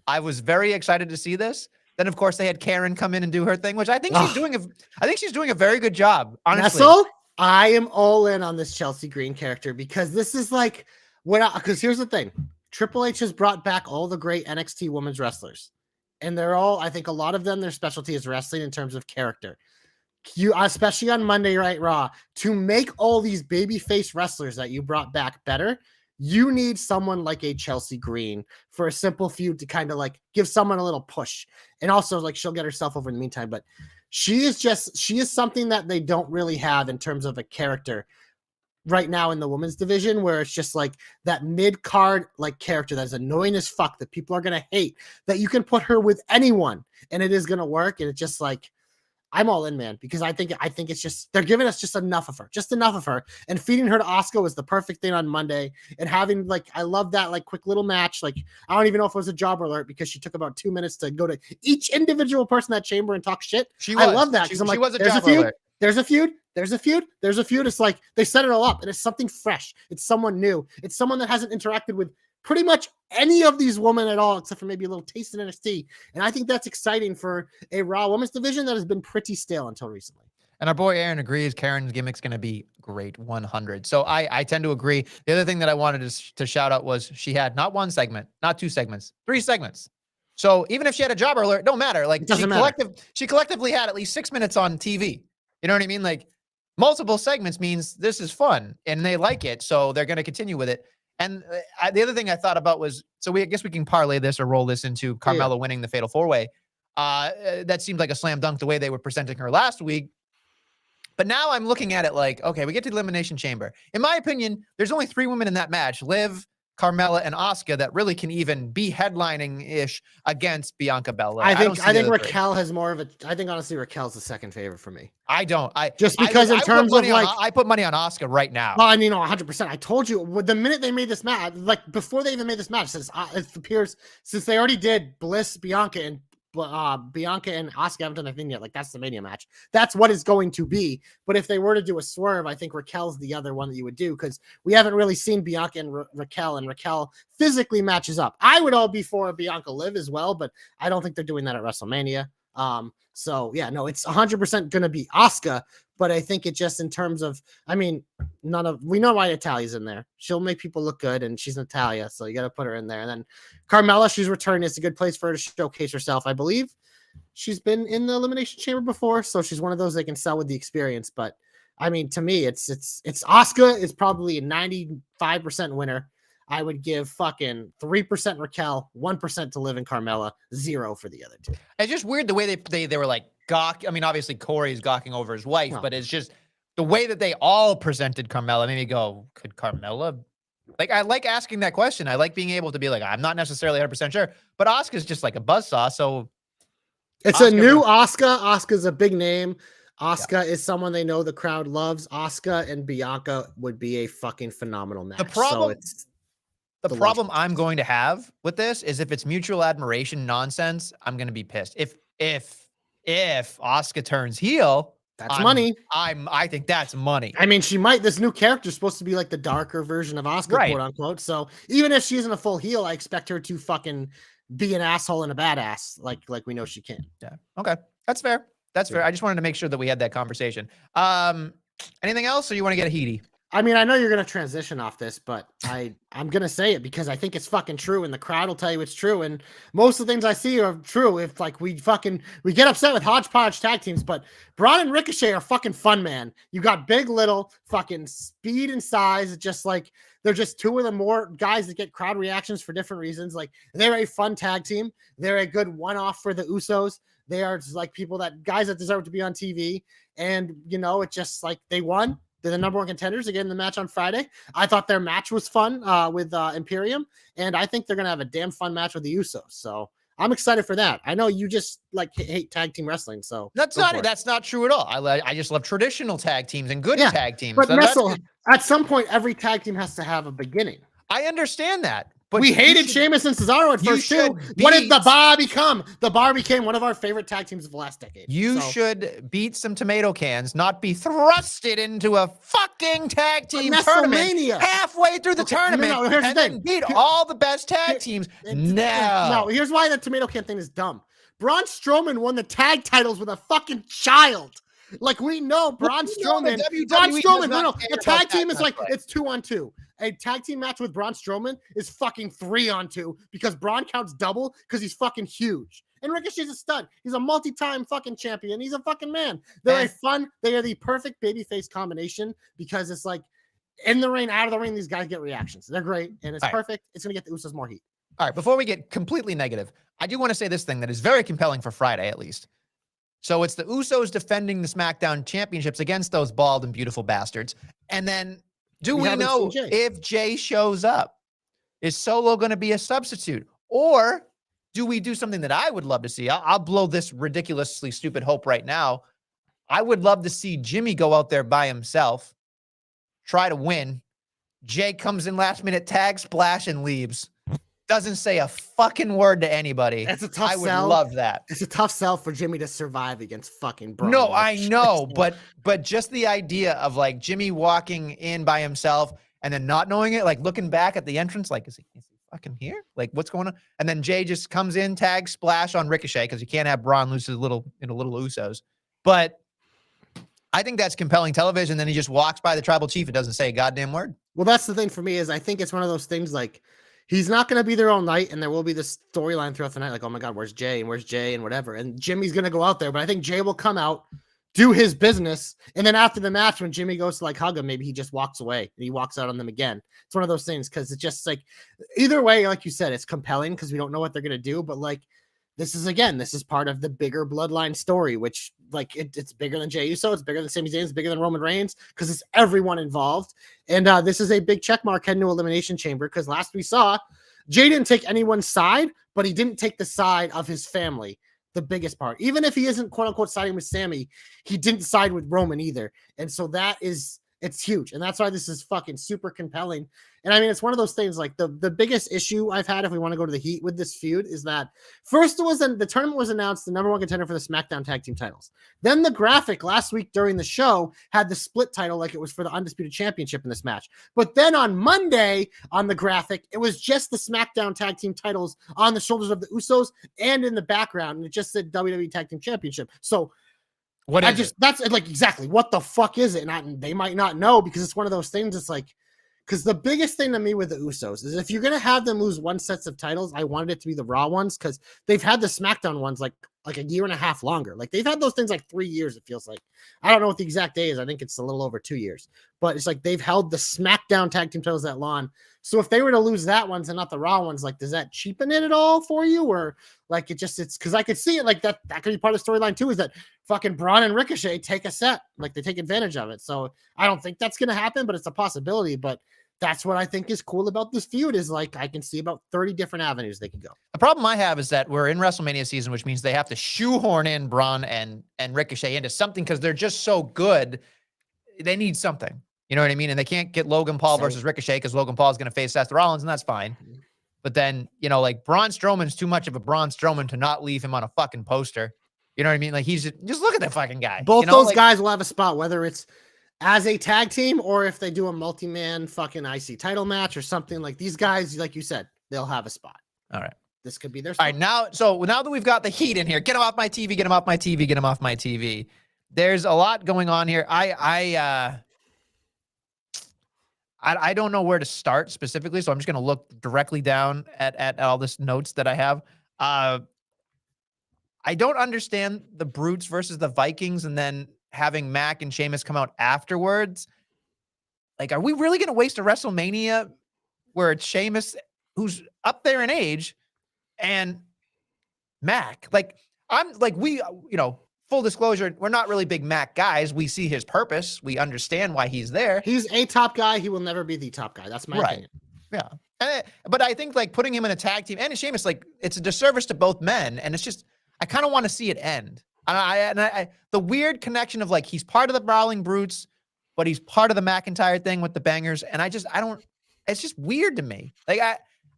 I was very excited to see this. Then, of course, they had Karen come in and do her thing, which I think she's doing a very good job, honestly. Nestle, I am all in on this Chelsea Green character because this is like because here's the thing. Triple H has brought back all the great NXT women's wrestlers. and they're all, I think a lot of them, their specialty is wrestling in terms of character. You, especially on Monday Night Raw, to make all these babyface wrestlers that you brought back better, you need someone like a Chelsea Green for a simple feud to kind of like give someone a little push. And also, like, she'll get herself over in the meantime, but she is something that they don't really have in terms of a character right now in the women's division, where it's just like that mid-card like character that's annoying as fuck that people are going to hate, that you can put her with anyone and it is going to work. And it's just like, I'm all in, man, because I think it's just, they're giving us just enough of her, and feeding her to Asuka was the perfect thing on Monday. And having, like, I love that, like, quick little match. Like, I don't even know if it was a job alert because she took about 2 minutes to go to each individual person in that chamber and talk shit. I love that because I'm like, there's a feud. There's a feud. There's a feud. There's a feud. It's like they set it all up, and it's something fresh. It's someone new. It's someone that hasn't interacted with pretty much any of these women at all, except for maybe a little taste in NXT. And I think that's exciting for a Raw women's division that has been pretty stale until recently. And our boy Aaron agrees Karen's gimmick's going to be great, 100. So I tend to agree. The other thing that I wanted to shout out was she had not one segment, not 2 segments, 3 segments. So even if she had a job alert, it don't matter. Like, she collectively had at least 6 minutes on TV. You know what I mean? Like, multiple segments means this is fun and they like it. So they're going to continue with it. And the other thing I thought about was, so I guess we can parlay this or roll this into Carmella winning the Fatal 4-Way. That seemed like a slam dunk the way they were presenting her last week. But now I'm looking at it like, okay, we get to the Elimination Chamber. In my opinion, there's only 3 women in that match, Liv, Carmella, and Asuka, that really can even be headlining-ish against Bianca Belair. I think Raquel has more of a, I think honestly Raquel's the second favorite for me. I don't. Just because in terms of like, I put money on Asuka right now. Well, I mean, 100%. I told you the minute they made this match, like before they even made this match, it appears, since they already did Bliss, Bianca and Asuka haven't done their thing yet. Like, that's the Mania match. That's what it's going to be. But if they were to do a swerve, I think Raquel's the other one that you would do, because we haven't really seen Bianca and Raquel, and Raquel physically matches up. I would all be for a Bianca Liv as well, but I don't think they're doing that at WrestleMania. So yeah, no, it's 100% going to be Asuka, but I think it just in terms of, I mean, we know why Natalia's in there. She'll make people look good, and she's Natalya, so you got to put her in there. And then Carmella, she's returning. It's a good place for her to showcase herself. I believe she's been in the Elimination Chamber before, so she's one of those they can sell with the experience. But I mean, to me, it's Asuka is probably a 95% winner. I would give fucking 3% Raquel, 1% to Liv and Carmella, 0 for the other 2. It's just weird the way they were like gawk. I mean, obviously Corey's gawking over his wife, but it's just the way that they all presented Carmella made me go, could Carmella? Like, I like asking that question. I like being able to be like, I'm not necessarily 100% sure, but Asuka's just like a buzzsaw. So it's a new Asuka. Asuka's a big name. Asuka is someone they know the crowd loves. Asuka and Bianca would be a fucking phenomenal match. The problem I'm going to have with this is if it's mutual admiration nonsense, I'm going to be pissed. If Asuka turns heel, that's money. I think that's money. I mean, she might. This new character is supposed to be like the darker version of Asuka, quote unquote. So even if she isn't a full heel, I expect her to fucking be an asshole and a badass, like we know she can. Yeah. Okay. That's fair. That's fair. I just wanted to make sure that we had that conversation. Anything else, or you want to get a heaty? I mean, I know you're going to transition off this, but I'm going to say it because I think it's fucking true, and the crowd will tell you it's true. And most of the things I see are true. If like we get upset with hodgepodge tag teams, but Braun and Ricochet are fucking fun, man. You got big, little, fucking speed and size. It's just like, they're just 2 of the more guys that get crowd reactions for different reasons. Like, they're a fun tag team. They're a good one-off for the Usos. They are just like guys that deserve to be on TV. And, you know, it's just like they won. They're the number 1 contenders again in the match on Friday. I thought their match was fun with Imperium, and I think they're gonna have a damn fun match with the Usos. So I'm excited for that. I know you just like hate tag team wrestling, so that's not true at all. I just love traditional tag teams and good tag teams. But Nestle, at some point, every tag team has to have a beginning. I understand that. But we hated Sheamus and Cesaro at first too. What did the Bar become? The Bar became one of our favorite tag teams of the last decade. You should beat some tomato cans, not be thrusted into a fucking tag team tournament halfway through the tournament and then beat all the best tag teams. No, here's why the tomato can thing is dumb. Braun Strowman won the tag titles with a fucking child. Like, we know Braun Strowman. The tag team is like, it's 2-on-2. A tag team match with Braun Strowman is fucking 3-on-2 because Braun counts double because he's fucking huge. And Ricochet's a stud. He's a multi-time fucking champion. He's a fucking man. They're fun. They are the perfect babyface combination because it's like in the ring, out of the ring, these guys get reactions. They're great, and it's perfect. It's going to get the Usos more heat. All right, before we get completely negative, I do want to say this thing that is very compelling for Friday, at least. So it's the Usos defending the SmackDown championships against those bald and beautiful bastards. And then do we know if Jay shows up? Is Solo going to be a substitute? Or do we do something that I would love to see? I'll blow this ridiculously stupid hope right now. I would love to see Jimmy go out there by himself, try to win. Jay comes in last minute, tag splash, and leaves. Doesn't say a fucking word to anybody. That's a tough sell. I would love that. It's a tough sell for Jimmy to survive against fucking Braun. No, I know, but just the idea of like Jimmy walking in by himself and then not knowing it, like looking back at the entrance, like, is he fucking here? Like, what's going on? And then Jay just comes in, tag splash on Ricochet because you can't have Braun lose his little Usos. But I think that's compelling television. Then he just walks by the tribal chief and doesn't say a goddamn word. Well, that's the thing for me is I think it's one of those things like he's not going to be there all night, and there will be this storyline throughout the night like, oh my God, where's Jay and whatever. And Jimmy's going to go out there, but I think Jay will come out, do his business, and then after the match, when Jimmy goes to like hug him, maybe he just walks away and he walks out on them again. It's one of those things because it's just like either way, like you said, it's compelling because we don't know what they're going to do, but like this is part of the bigger bloodline story, which like it's bigger than Jey Uso, it's bigger than Sami Zayn, it's bigger than Roman Reigns because it's everyone involved. And this is a big check mark heading to Elimination Chamber because last we saw Jey didn't take anyone's side, but he didn't take the side of his family. The biggest part, even if he isn't quote unquote siding with Sami, he didn't side with Roman either. And so it's huge. And that's why this is fucking super compelling. And I mean, it's one of those things like the biggest issue I've had, if we want to go to the heat with this feud, is that first the tournament was announced the number one contender for the SmackDown tag team titles. Then the graphic last week during the show had the split title like it was for the undisputed championship in this match. But then on Monday on the graphic, it was just the SmackDown tag team titles on the shoulders of the Usos and in the background. And it just said WWE tag team championship. So that's like exactly what the fuck is it? And they might not know because it's one of those things. It's like, because the biggest thing to me with the Usos is if you're going to have them lose one sets of titles, I wanted it to be the Raw ones because they've had the SmackDown ones like a year and a half longer. Like they've had those things like 3 years, it feels like. I don't know what the exact day is. I think it's a little over 2 years. But it's like they've held the SmackDown tag team titles that long. So if they were to lose that ones and not the Raw ones, like does that cheapen it at all for you? Or like it's because I could see it like that could be part of the storyline too, is that fucking Braun and Ricochet take a set. Like they take advantage of it. So I don't think that's going to happen, but it's a possibility. But that's what I think is cool about this feud is like I can see about 30 different avenues they can go. The problem I have is that we're in WrestleMania season, which means they have to shoehorn in Braun and Ricochet into something because they're just so good. They need something. You know what I mean? And they can't get Logan Paul versus Ricochet because Logan Paul is going to face Seth Rollins, and that's fine. But then, you know, like Braun Strowman's too much of a Braun Strowman to not leave him on a fucking poster. You know what I mean? Like he's just look at that fucking guy. Both those guys will have a spot, whether it's as a tag team or if they do a multi-man fucking IC title match or something. Like these guys, like you said, they'll have a spot. All right. This could be their spot. All right, now that we've got the heat in here, get him off my TV, get him off my TV, get him off my TV. There's a lot going on here. I don't know where to start specifically, so I'm just going to look directly down at all this notes that I have. I don't understand the Brutes versus the Vikings and then having Mac and Sheamus come out afterwards. Like, are we really going to waste a WrestleMania where it's Sheamus who's up there in age and Mac? Like, I'm like, full disclosure, we're not really big Mac guys. We see his purpose. We understand why he's there. He's a top guy. He will never be the top guy. That's my opinion. Yeah. But I think like putting him in a tag team and Sheamus, like it's a disservice to both men. And it's just, I kind of want to see it end. And the weird connection of like, he's part of the Brawling Brutes, but he's part of the McIntyre thing with the Bangers. And it's just weird to me. Like,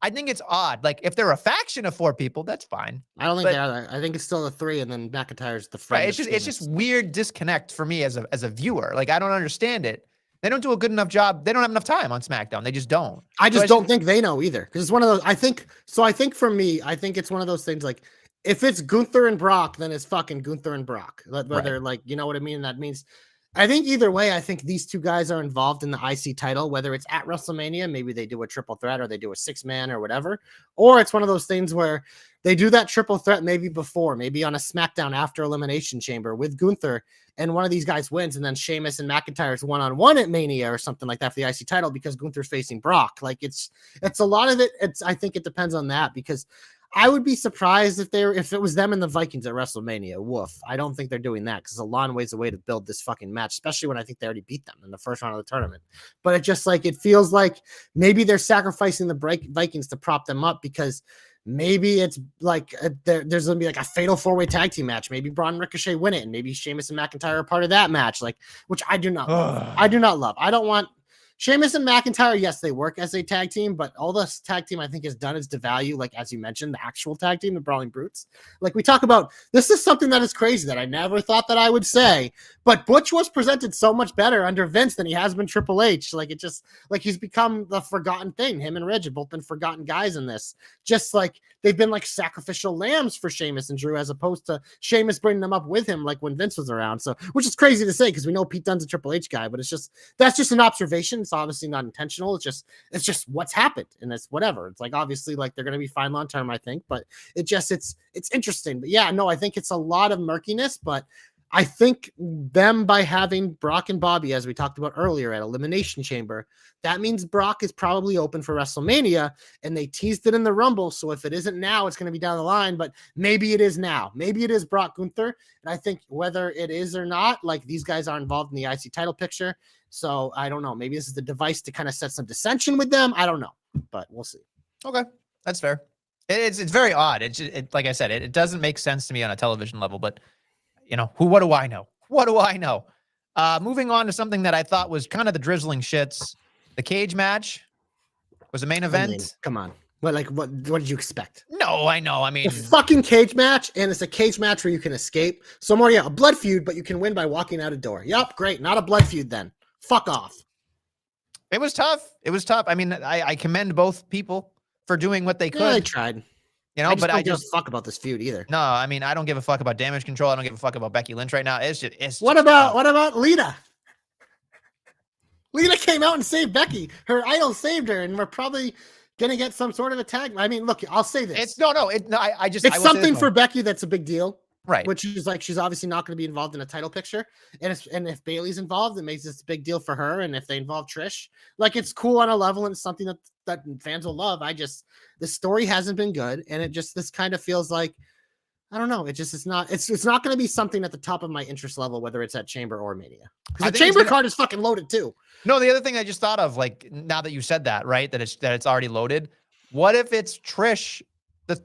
I think it's odd. Like, if they're a faction of 4 people, that's fine. I don't think they are. I think it's still the 3, and then McIntyre's the friend. Right, it's just weird disconnect for me as a viewer. Like, I don't understand it. They don't do a good enough job. They don't have enough time on SmackDown. They just don't. I don't think they know either. Because it's one of those. I think for me, I think it's one of those things like, if it's Gunther and Brock, then it's fucking Gunther and Brock. Whether like, you know what I mean? That means I think either way, I think these two guys are involved in the IC title, whether it's at WrestleMania, maybe they do a triple threat or they do a 6-man or whatever, or it's one of those things where they do that triple threat maybe before, maybe on a SmackDown after Elimination Chamber with Gunther, and one of these guys wins, and then Sheamus and McIntyre's one-on-one at Mania or something like that for the IC title because Gunther's facing Brock. Like it's a lot of it. I think it depends on that because I would be surprised if it was them and the Vikings at WrestleMania. Woof. I don't think they're doing that because it's a long ways away to build this fucking match, especially when I think they already beat them in the first round of the tournament. But it just like it feels like maybe they're sacrificing the Vikings to prop them up because maybe it's like there's going to be like a fatal 4-way tag team match. Maybe Braun and Ricochet win it, and maybe Sheamus and McIntyre are part of that match. Like, which I do not love. I do not love. I don't want Sheamus and McIntyre, yes, they work as a tag team, but all this tag team I think has done is devalue, like as you mentioned, the actual tag team, the Brawling Brutes. Like we talk about, this is something that is crazy that I never thought that I would say, but Butch was presented so much better under Vince than he has been Triple H. Like it just, like he's become the forgotten thing. Him and Ridge have both been forgotten guys in this. Just like they've been like sacrificial lambs for Sheamus and Drew, as opposed to Sheamus bringing them up with him, like when Vince was around. So, which is crazy to say because we know Pete Dunne's a Triple H guy, but it's just, that's just an observation. It's obviously not intentional. It's just what's happened, and it's whatever. It's like obviously like they're going to be fine long term, I think, but it's interesting. But yeah, no, I think it's a lot of murkiness, but I think them by having Brock and Bobby, as we talked about earlier at Elimination Chamber, that means Brock is probably open for WrestleMania, and they teased it in the Rumble. So if it isn't now, it's going to be down the line, but maybe it is now. Maybe it is Brock Gunther. And I think whether it is or not, like these guys are involved in the IC title picture. So I don't know. Maybe this is the device to kind of set some dissension with them. I don't know, but we'll see. Okay, that's fair. It's very odd. Like I said, it doesn't make sense to me on a television level, but you know, what do I know? What do I know? Moving on to something that I thought was kind of the drizzling shits. The cage match was a main event. I mean, come on. What did you expect? No, I know. I mean, a fucking cage match, and it's a cage match where you can escape. So more, yeah, a blood feud, but you can win by walking out a door. Yep, great. Not a blood feud then. Fuck off. It was tough. It was tough. I mean, I commend both people for doing what they could. Yeah, I tried. You know, but I don't give a fuck about this feud either. No, I mean, I don't give a fuck about Damage Control. I don't give a fuck about Becky Lynch right now. It's what about Lita? Lita came out and saved Becky. Her idol saved her, and we're probably gonna get some sort of a tag. I mean, look, I'll say this. It's something for Becky that's a big deal. Right. Which is like she's obviously not going to be involved in a title picture. And if Bayley's involved, it makes this a big deal for her. And if they involve Trish, like it's cool on a level and it's something that fans will love. The story hasn't been good. And this kind of feels like, I don't know. It's not going to be something at the top of my interest level, whether it's at Chamber or Mania. Because the Chamber card is fucking loaded too. No, the other thing I just thought of, like now that you said that, right, that it's already loaded. What if it's Trish?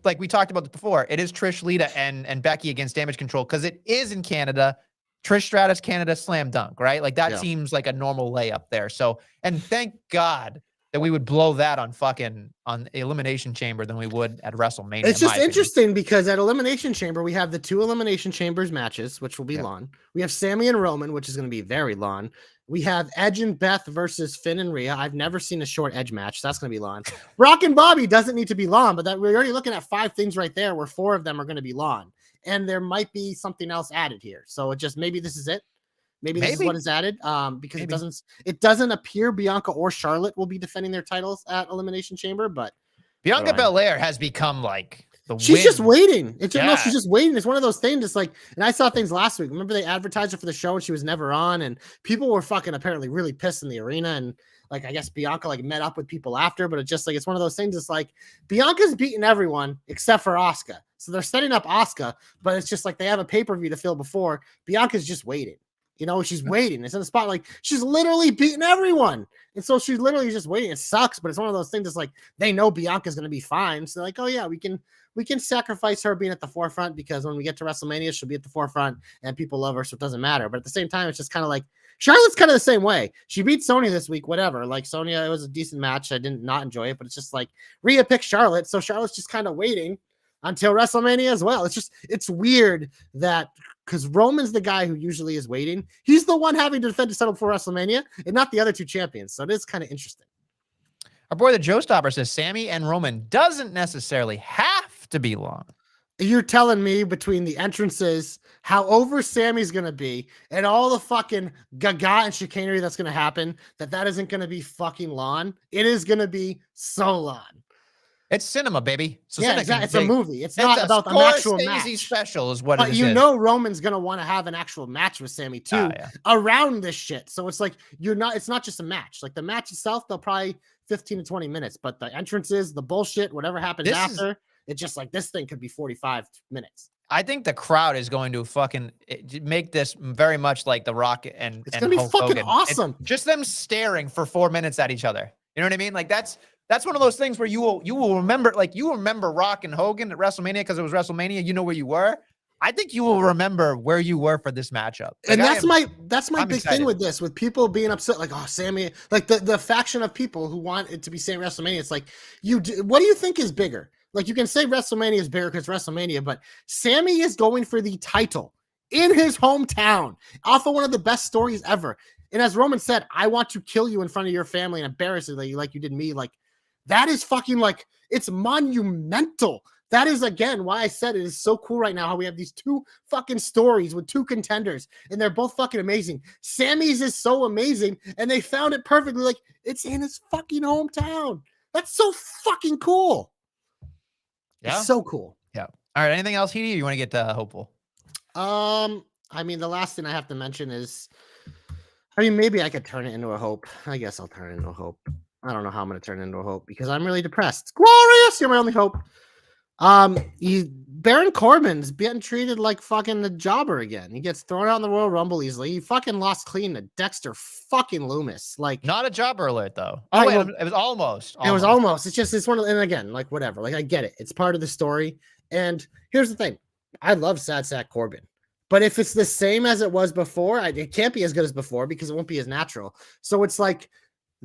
Like we talked about this before, it is Trish, Lita, and Becky against Damage Control because it is in Canada. Trish Stratus, Canada, slam dunk, right? Like that seems like a normal layup there. So, and thank God that we would blow that on Elimination Chamber than we would at WrestleMania. It's just interesting because at Elimination Chamber, we have the 2 Elimination Chambers matches, which will be long. We have Sammy and Roman, which is going to be very long. We have Edge and Beth versus Finn and Rhea. I've never seen a short Edge match. So that's going to be long. Brock and Bobby doesn't need to be long, but we're already looking at 5 things right there where 4 of them are going to be long. And there might be something else added here. So maybe this is it. Maybe this is what is added because it doesn't appear Bianca or Charlotte will be defending their titles at Elimination Chamber, but Bianca Belair has become like she's just waiting. She's just waiting. It's one of those things. It's like, and I saw things last week. Remember they advertised her for the show and she was never on, and people were fucking apparently really pissed in the arena. And like, I guess Bianca like met up with people after, but it's just like, it's one of those things. It's like Bianca's beaten everyone except for Asuka. So they're setting up Asuka, but it's just like they have a pay-per-view to fill before. Bianca's just waiting. You know, she's waiting. It's in the spot. Like she's literally beating everyone. And so she's literally just waiting. It sucks, but it's one of those things that's like, they know Bianca's going to be fine. So they're like, oh yeah, we can sacrifice her being at the forefront because when we get to WrestleMania, she'll be at the forefront and people love her. So it doesn't matter. But at the same time, it's just kind of like Charlotte's kind of the same way. She beat Sonya this week, whatever. Like Sonya, it was a decent match. I did not enjoy it, but it's just like Rhea picked Charlotte. So Charlotte's just kind of waiting until WrestleMania as well. It's weird that because Roman's the guy who usually is waiting. He's the one having to defend his title before WrestleMania and not the other 2 champions. So it is kind of interesting. Our boy, the Joe Stopper says Sammy and Roman doesn't necessarily have to be long. You're telling me between the entrances, how over Sammy's going to be, and all the fucking gaga and chicanery that's going to happen, that isn't going to be fucking lawn. It is going to be so lawn. It's cinema, baby. So Yeah, exactly. It's a movie. It's not about an actual match. Special is what but it is. You know Roman's going to want to have an actual match with Sammy too around this shit. So it's like it's not just a match. Like the match itself, they'll probably 15 to 20 minutes, but the entrances, the bullshit, whatever happens after, it's just like this thing could be 45 minutes. I think the crowd is going to fucking make this very much like The Rock and it's gonna be fucking awesome. Just them staring for 4 minutes at each other. You know what I mean? Like that's one of those things where you will remember, like you remember Rock and Hogan at WrestleMania because it was WrestleMania. You know where you were. I think you will remember where you were for this matchup. Like, and that's my big thing with this, with people being upset, like, oh, Sammy, like the faction of people who want it to be Sammy WrestleMania. It's like, what do you think is bigger? Like, you can say WrestleMania is bigger because WrestleMania, but Sammy is going for the title in his hometown off of one of the best stories ever. And as Roman said, I want to kill you in front of your family and embarrass you like you did me. Like, that is fucking, like, it's monumental. That is, again, why I said it is so cool right now how we have these two fucking stories with two contenders, and they're both fucking amazing. Sammy's is so amazing, and they found it perfectly. Like, it's in his fucking hometown. That's so fucking cool. Yeah. It's so cool. Yeah. All right. Anything else, Heedy, or you want to get hopeful? I mean, the last thing I have to mention is, I mean, maybe I could turn it into a hope. I guess I'll turn it into a hope. I don't know how I'm going to turn it into a hope because I'm really depressed. It's glorious. You're my only hope. Baron Corbin's getting treated like fucking the jobber again. He gets thrown out in the Royal Rumble easily. He fucking lost clean to Dexter fucking Loomis. Like, not a jobber alert though. Oh, wait, it was almost. It was almost. It's one of, and again, like whatever. Like I get it. It's part of the story. And here's the thing. I love Sad Sack Corbin. But if it's the same as it was before, it can't be as good as before because it won't be as natural. So it's like,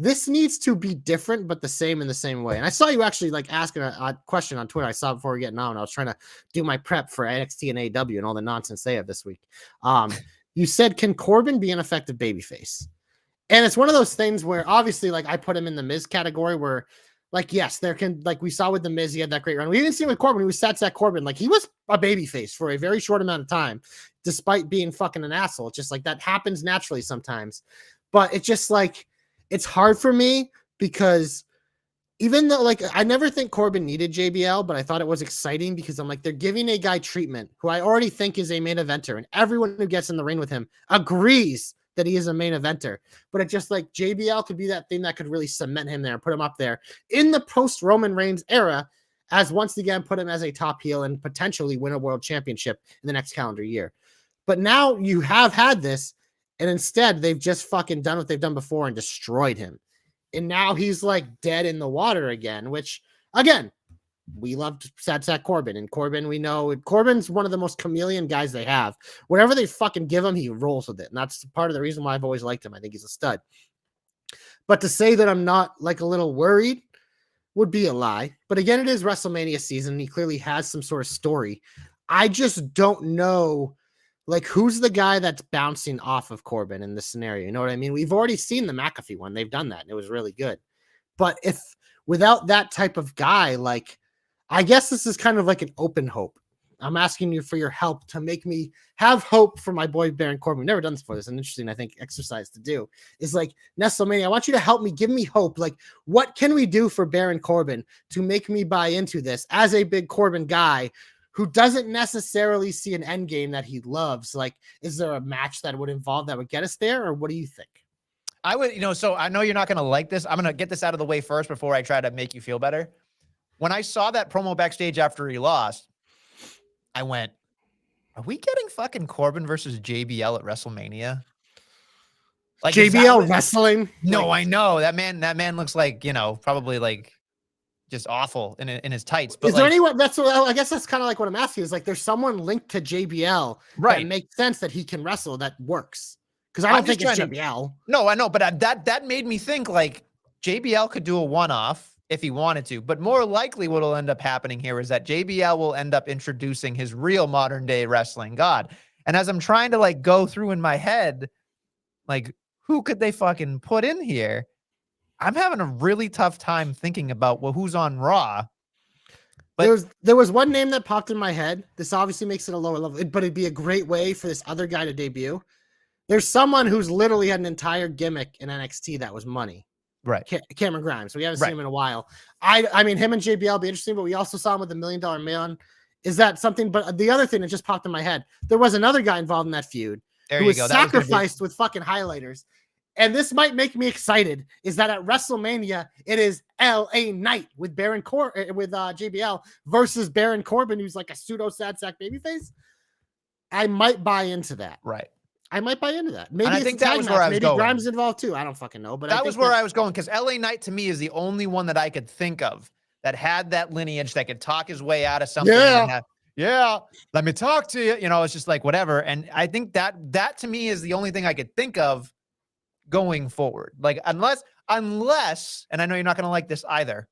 this needs to be different, but the same in the same way. And I saw you actually like asking a question on Twitter. I saw it before we getting on. I was trying to do my prep for NXT and AEW and all the nonsense they have this week. You said, can Corbin be an effective babyface? And it's one of those things where obviously, like I put him in the Miz category where, like, yes, there can, like we saw with the Miz, he had that great run. We didn't see him with Corbin. He was Sad Sack Corbin. Like he was a babyface for a very short amount of time, despite being fucking an asshole. It's just like that happens naturally sometimes. But it's just like, it's hard for me because even though, like, I never think Corbin needed JBL, but I thought it was exciting because I'm like, they're giving a guy treatment who I already think is a main eventer, and everyone who gets in the ring with him agrees that he is a main eventer. But it's just like JBL could be that thing that could really cement him there and put him up there in the post-Roman Reigns era, as once again put him as a top heel and potentially win a world championship in the next calendar year. But now you have had this. And instead, they've just fucking done what they've done before and destroyed him. And now he's like dead in the water again, which, again, we loved Sad Sack Corbin. And Corbin, we know Corbin's one of the most chameleon guys they have. Whatever they fucking give him, he rolls with it. And that's part of the reason why I've always liked him. I think he's a stud. But to say that I'm not like a little worried would be a lie. But again, it is WrestleMania season. And he clearly has some sort of story. I just don't know. Like, who's the guy that's bouncing off of Corbin in this scenario? You know what I mean? We've already seen the McAfee one. They've done that, and it was really good. But if without that type of guy, like, I guess this is kind of like an open hope. I'm asking you for your help to make me have hope for my boy Baron Corbin. We've never done this before. This is an interesting, I think, exercise to do. Is like, Nestlemania, I want you to help me, give me hope. Like, what can we do for Baron Corbin to make me buy into this as a big Corbin guy who doesn't necessarily see an end game that he loves? Like, is there a match that would involve that would get us there? Or what do you think? I would, so I know you're not going to like this. I'm going to get this out of the way first before I try to make you feel better. When I saw that promo backstage after he lost, I went, are we getting fucking Corbin versus JBL at WrestleMania? Like JBL wrestling? No, like, I know that man looks like, probably like just awful in his tights. But is there anyone that's what I guess that's kind of like what I'm asking is like, there's someone linked to JBL, right? That makes sense that he can wrestle that works. Because I don't think it's JBL. No, I know, but that made me think like JBL could do a one-off if he wanted to, but more likely what will end up happening here is that JBL will end up introducing his real modern day wrestling god. And as I'm trying to like go through in my head, like who could they fucking put in here? I'm having a really tough time thinking about who's on Raw But there was one name that popped in my head. This obviously makes it a lower level, but it'd be a great way for this other guy to debut. There's someone who's literally had an entire gimmick in NXT that was money. right. Cameron Grimes. We haven't Right. seen him in a while. I mean, him and JBL will be interesting, but we also saw him with the $1 Million Man. Is that something? But the other thing that just popped in my head, there was another guy involved in that feud There who you was go. sacrificed with fucking highlighters. And this might make me excited, is that at WrestleMania, it is LA Knight with JBL versus Baron Corbin, who's like a pseudo sad sack babyface. I might buy into that. Right. I might buy into that. Maybe I it's think a that tag was match. where I was Maybe going. Grimes is involved too. I don't fucking know. But that was where I was going, because LA Knight to me is the only one that I could think of that had that lineage that could talk his way out of something. Yeah. Let me talk to you. You know, it's just like whatever. And I think that to me is the only thing I could think of going forward. Like unless, and I know you're not going to like this either.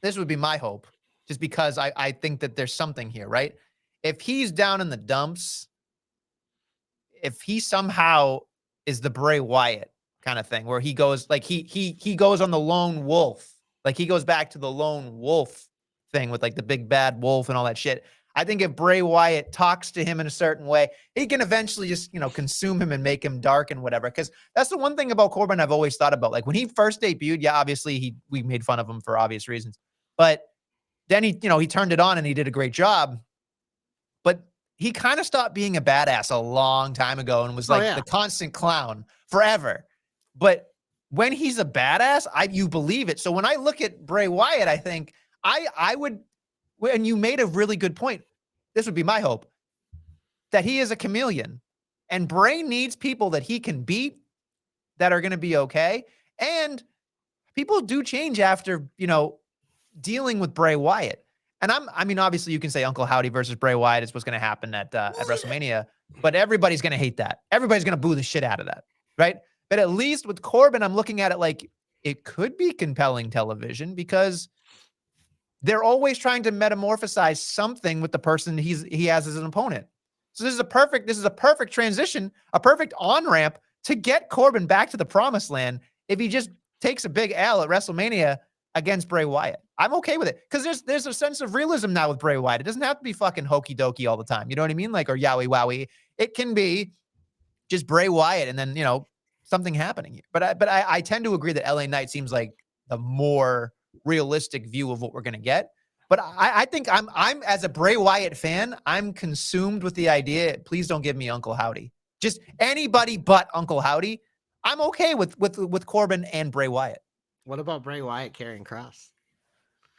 This would be my hope, just because I think that there's something here, right? If he's down in the dumps, if he somehow is the Bray Wyatt kind of thing, where he goes like he goes on the lone wolf, like he goes back to the lone wolf thing with like the big bad wolf and all that shit. I think if Bray Wyatt talks to him in a certain way, he can eventually just, consume him and make him dark and whatever. Because that's the one thing about Corbin I've always thought about. Like when he first debuted, yeah, obviously we made fun of him for obvious reasons, but then he turned it on and he did a great job. But he kind of stopped being a badass a long time ago and was like the constant clown forever. But when he's a badass, you believe it. So when I look at Bray Wyatt, I think I would, and you made a really good point. This would be my hope, that he is a chameleon, and Bray needs people that he can beat that are going to be okay. And people do change after, dealing with Bray Wyatt. And I mean, obviously you can say Uncle Howdy versus Bray Wyatt is what's going to happen at WrestleMania, but everybody's going to hate that. Everybody's going to boo the shit out of that. Right. But at least with Corbin, I'm looking at it like it could be compelling television, because they're always trying to metamorphosize something with the person he has as an opponent. So this is a perfect transition, a perfect on-ramp to get Corbin back to the promised land if he just takes a big L at WrestleMania against Bray Wyatt. I'm okay with it, because there's a sense of realism now with Bray Wyatt. It doesn't have to be fucking hokey dokey all the time. You know what I mean? Like, or yowie wowie. It can be just Bray Wyatt and then, something happening here. But I tend to agree that LA Knight seems like the more realistic view of what we're going to get. But I think I'm as a Bray Wyatt fan, I'm consumed with the idea. Please don't give me Uncle Howdy. Just anybody but Uncle Howdy. I'm okay with Corbin and Bray Wyatt. What about Bray Wyatt carrying Cross?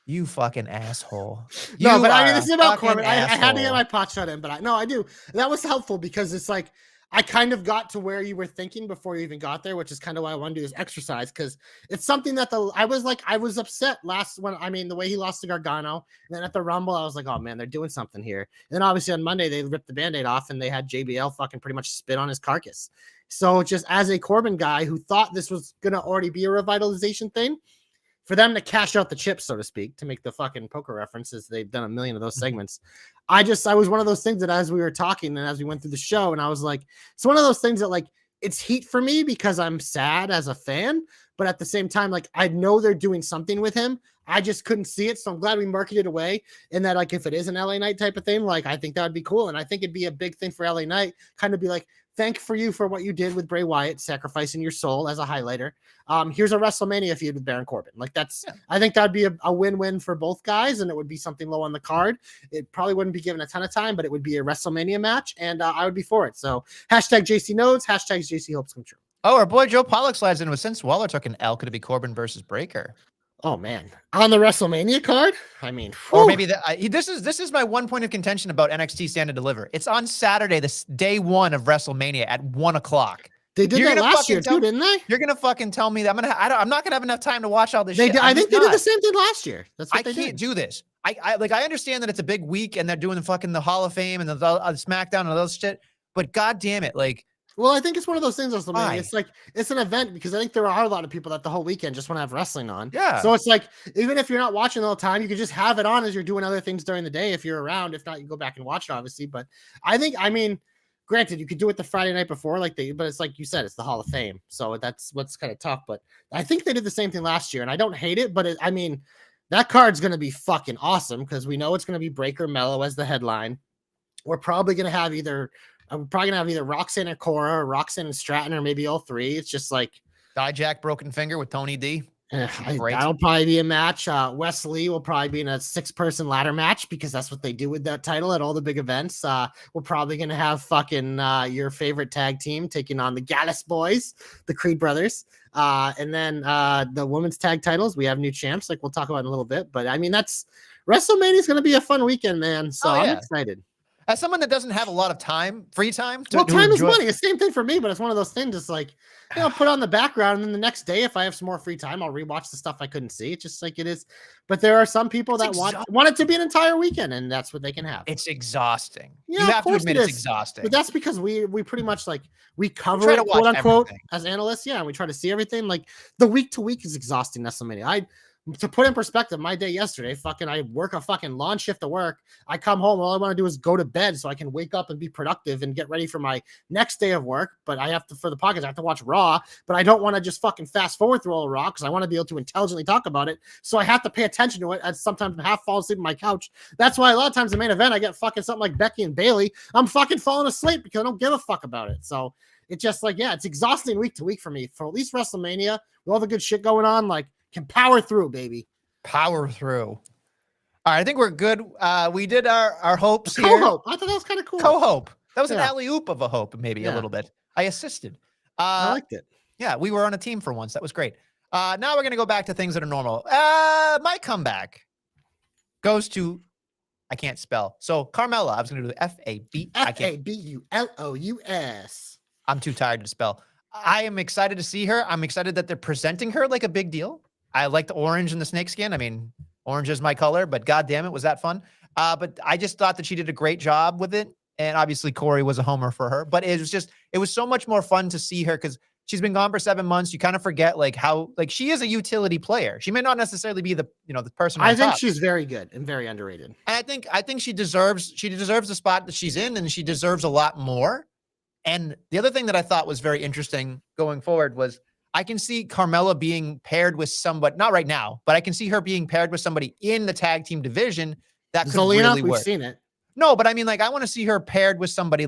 You fucking asshole. No, but I mean, this is about Corbin. I had to get my pot shut in, but I do. That was helpful, because it's like, I kind of got to where you were thinking before you even got there, which is kind of why I want to do this exercise, because it's something that I was upset the way he lost to Gargano. And then at the Rumble, I was like, oh man, they're doing something here. And then obviously on Monday, they ripped the Band-Aid off and they had JBL fucking pretty much spit on his carcass. So just as a Corbin guy who thought this was going to already be a revitalization thing, for them to cash out the chips, so to speak, to make the fucking poker references, they've done a million of those segments. I was one of those things that as we were talking and as we went through the show, and I was like, it's one of those things that like, it's heat for me because I'm sad as a fan, but at the same time, like I know they're doing something with him. I just couldn't see it. So I'm glad we marketed away, and that like, if it is an LA Knight type of thing, like I think that would be cool. And I think it'd be a big thing for LA Knight, kind of be like, thank you for what you did with Bray Wyatt, sacrificing your soul as a highlighter. Here's a WrestleMania feud with Baron Corbin. Like I think that'd be a win-win for both guys, and it would be something low on the card. It probably wouldn't be given a ton of time, but it would be a WrestleMania match, and I would be for it. So hashtag JC Nodes, hashtag JC hopes come true. Oh, our boy Joe Pollock slides in with, since Waller took an L, could it be Corbin versus Breaker? Oh man, on the WrestleMania card, I mean, or maybe this is my one point of contention about NXT Stand and Deliver. It's on Saturday, this day one of WrestleMania at 1:00. They did that last year too, didn't they? You're gonna fucking tell me that I'm not gonna have enough time to watch all this shit. I think they did the same thing last year. That's what they did. I can't do this. I understand that it's a big week and they're doing the Hall of Fame and the SmackDown and all those shit, but god damn it, like. Well, I think it's one of those things. It's like, it's an event, because I think there are a lot of people that the whole weekend just want to have wrestling on. Yeah. So it's like, even if you're not watching all the time, you can just have it on as you're doing other things during the day if you're around. If not, you go back and watch it, obviously. But I mean, granted, you could do it the Friday night before, but it's like you said, it's the Hall of Fame. So that's what's kind of tough. But I think they did the same thing last year, and I don't hate it, but That card's going to be fucking awesome because we know it's going to be Breaker Mello as the headline. We're probably going to have either Roxanne and Cora, or Roxanne and Stratton, or maybe all three. It's just like Dijak Broken Finger with Tony D. That'll probably be a match. Wesley will probably be in a 6-person ladder match because that's what they do with that title at all the big events. We're probably going to have fucking your favorite tag team taking on the Gallus Boys, the Creed brothers. And then the women's tag titles, we have new champs like we'll talk about in a little bit. But I mean, WrestleMania is going to be a fun weekend, man. So I'm excited. As someone that doesn't have a lot of time, free time. Time is money. It's the same thing for me, but it's one of those things. It's like, put on the background, and then the next day, if I have some more free time, I'll rewatch the stuff I couldn't see. It's just like it is. But there are some people that want it to be an entire weekend, and that's what they can have. It's exhausting. Yeah, you have to admit it's exhausting. But that's because we pretty much we cover it, quote unquote, as analysts. Yeah, and we try to see everything. Like the week to week is exhausting. That's so many. To put in perspective, my day yesterday, I work a fucking long shift of work. I come home, all I want to do is go to bed so I can wake up and be productive and get ready for my next day of work. But for the podcast, I have to watch Raw, but I don't want to just fucking fast forward through all of Raw because I want to be able to intelligently talk about it. So I have to pay attention to it. I sometimes half fall asleep on my couch. That's why a lot of times the main event, I get fucking something like Becky and Bailey. I'm fucking falling asleep because I don't give a fuck about it. So it's just it's exhausting week to week for me. For at least WrestleMania, with all the good shit going on, can power through, baby. Power through. All right, I think we're good. We did our hopes here. Co-hope. I thought that was kind of cool. Co-hope. That was an alley-oop of a hope, maybe a little bit. I assisted. I liked it. Yeah, we were on a team for once. That was great. Now we're going to go back to things that are normal. My comeback goes to, I can't spell. So Carmella, I was going to do F-A-B. F-A-B-U-L-O-U-S. I'm too tired to spell. I am excited to see her. I'm excited that they're presenting her like a big deal. I like the orange and the snakeskin. I mean, orange is my color, but God damn it, was that fun? But I just thought that she did a great job with it. And obviously Corey was a homer for her, but it was so much more fun to see her because she's been gone for 7 months. You kind of forget how she is a utility player. She may not necessarily be the person. I think she's very good and very underrated. And I think she deserves the spot that she's in, and she deserves a lot more. And the other thing that I thought was very interesting going forward was I can see Carmella being paired with somebody, not right now, but I can see her being paired with somebody in the tag team division that could really work. We've seen it. No, but I mean, I want to see her paired with somebody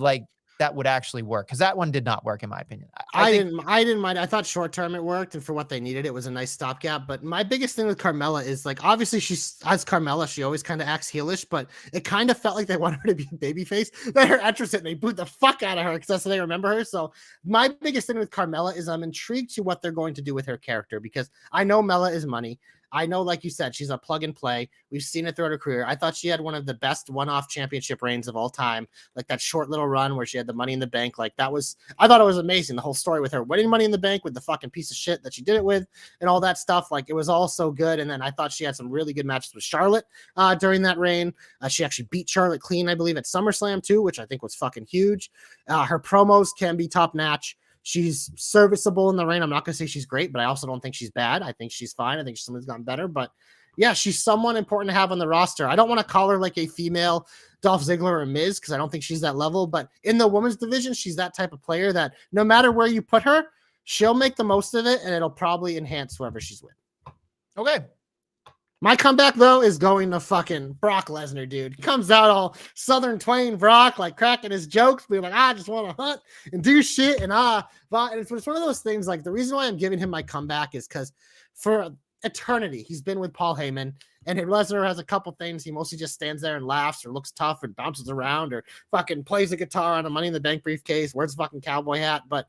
that would actually work because that one did not work in my opinion. I didn't mind. I thought short term it worked, and for what they needed, it was a nice stopgap. But my biggest thing with Carmella is obviously as Carmella, she always kind of acts heelish, but it kind of felt like they wanted her to be a babyface. That her entrance hit, and they booed the fuck out of her because that's how they remember her. So my biggest thing with Carmella is I'm intrigued to what they're going to do with her character because I know Mella is money. I know, like you said, she's a plug and play. We've seen it throughout her career. I thought she had one of the best one-off championship reigns of all time. Like that short little run where she had the Money in the Bank. I thought it was amazing. The whole story with her winning Money in the Bank with the fucking piece of shit that she did it with and all that stuff. It was all so good. And then I thought she had some really good matches with Charlotte during that reign. She actually beat Charlotte clean, I believe, at SummerSlam too, which I think was fucking huge. Her promos can be top-notch. She's serviceable in the ring. I'm not going to say she's great, but I also don't think she's bad. I think she's fine. I think someone's gotten better. But yeah, she's someone important to have on the roster. I don't want to call her like a female Dolph Ziggler or Miz because I don't think she's that level. But in the women's division, she's that type of player that no matter where you put her, she'll make the most of it, and it'll probably enhance whoever she's with. Okay. My comeback, though, is going to fucking Brock Lesnar, dude. He comes out all Southern Twain Brock, cracking his jokes, being like, I just want to hunt and do shit. And it's one of those things, the reason why I'm giving him my comeback is because for eternity, he's been with Paul Heyman. And Lesnar has a couple things. He mostly just stands there and laughs or looks tough and bounces around or fucking plays a guitar on a Money in the Bank briefcase, wears a fucking cowboy hat. But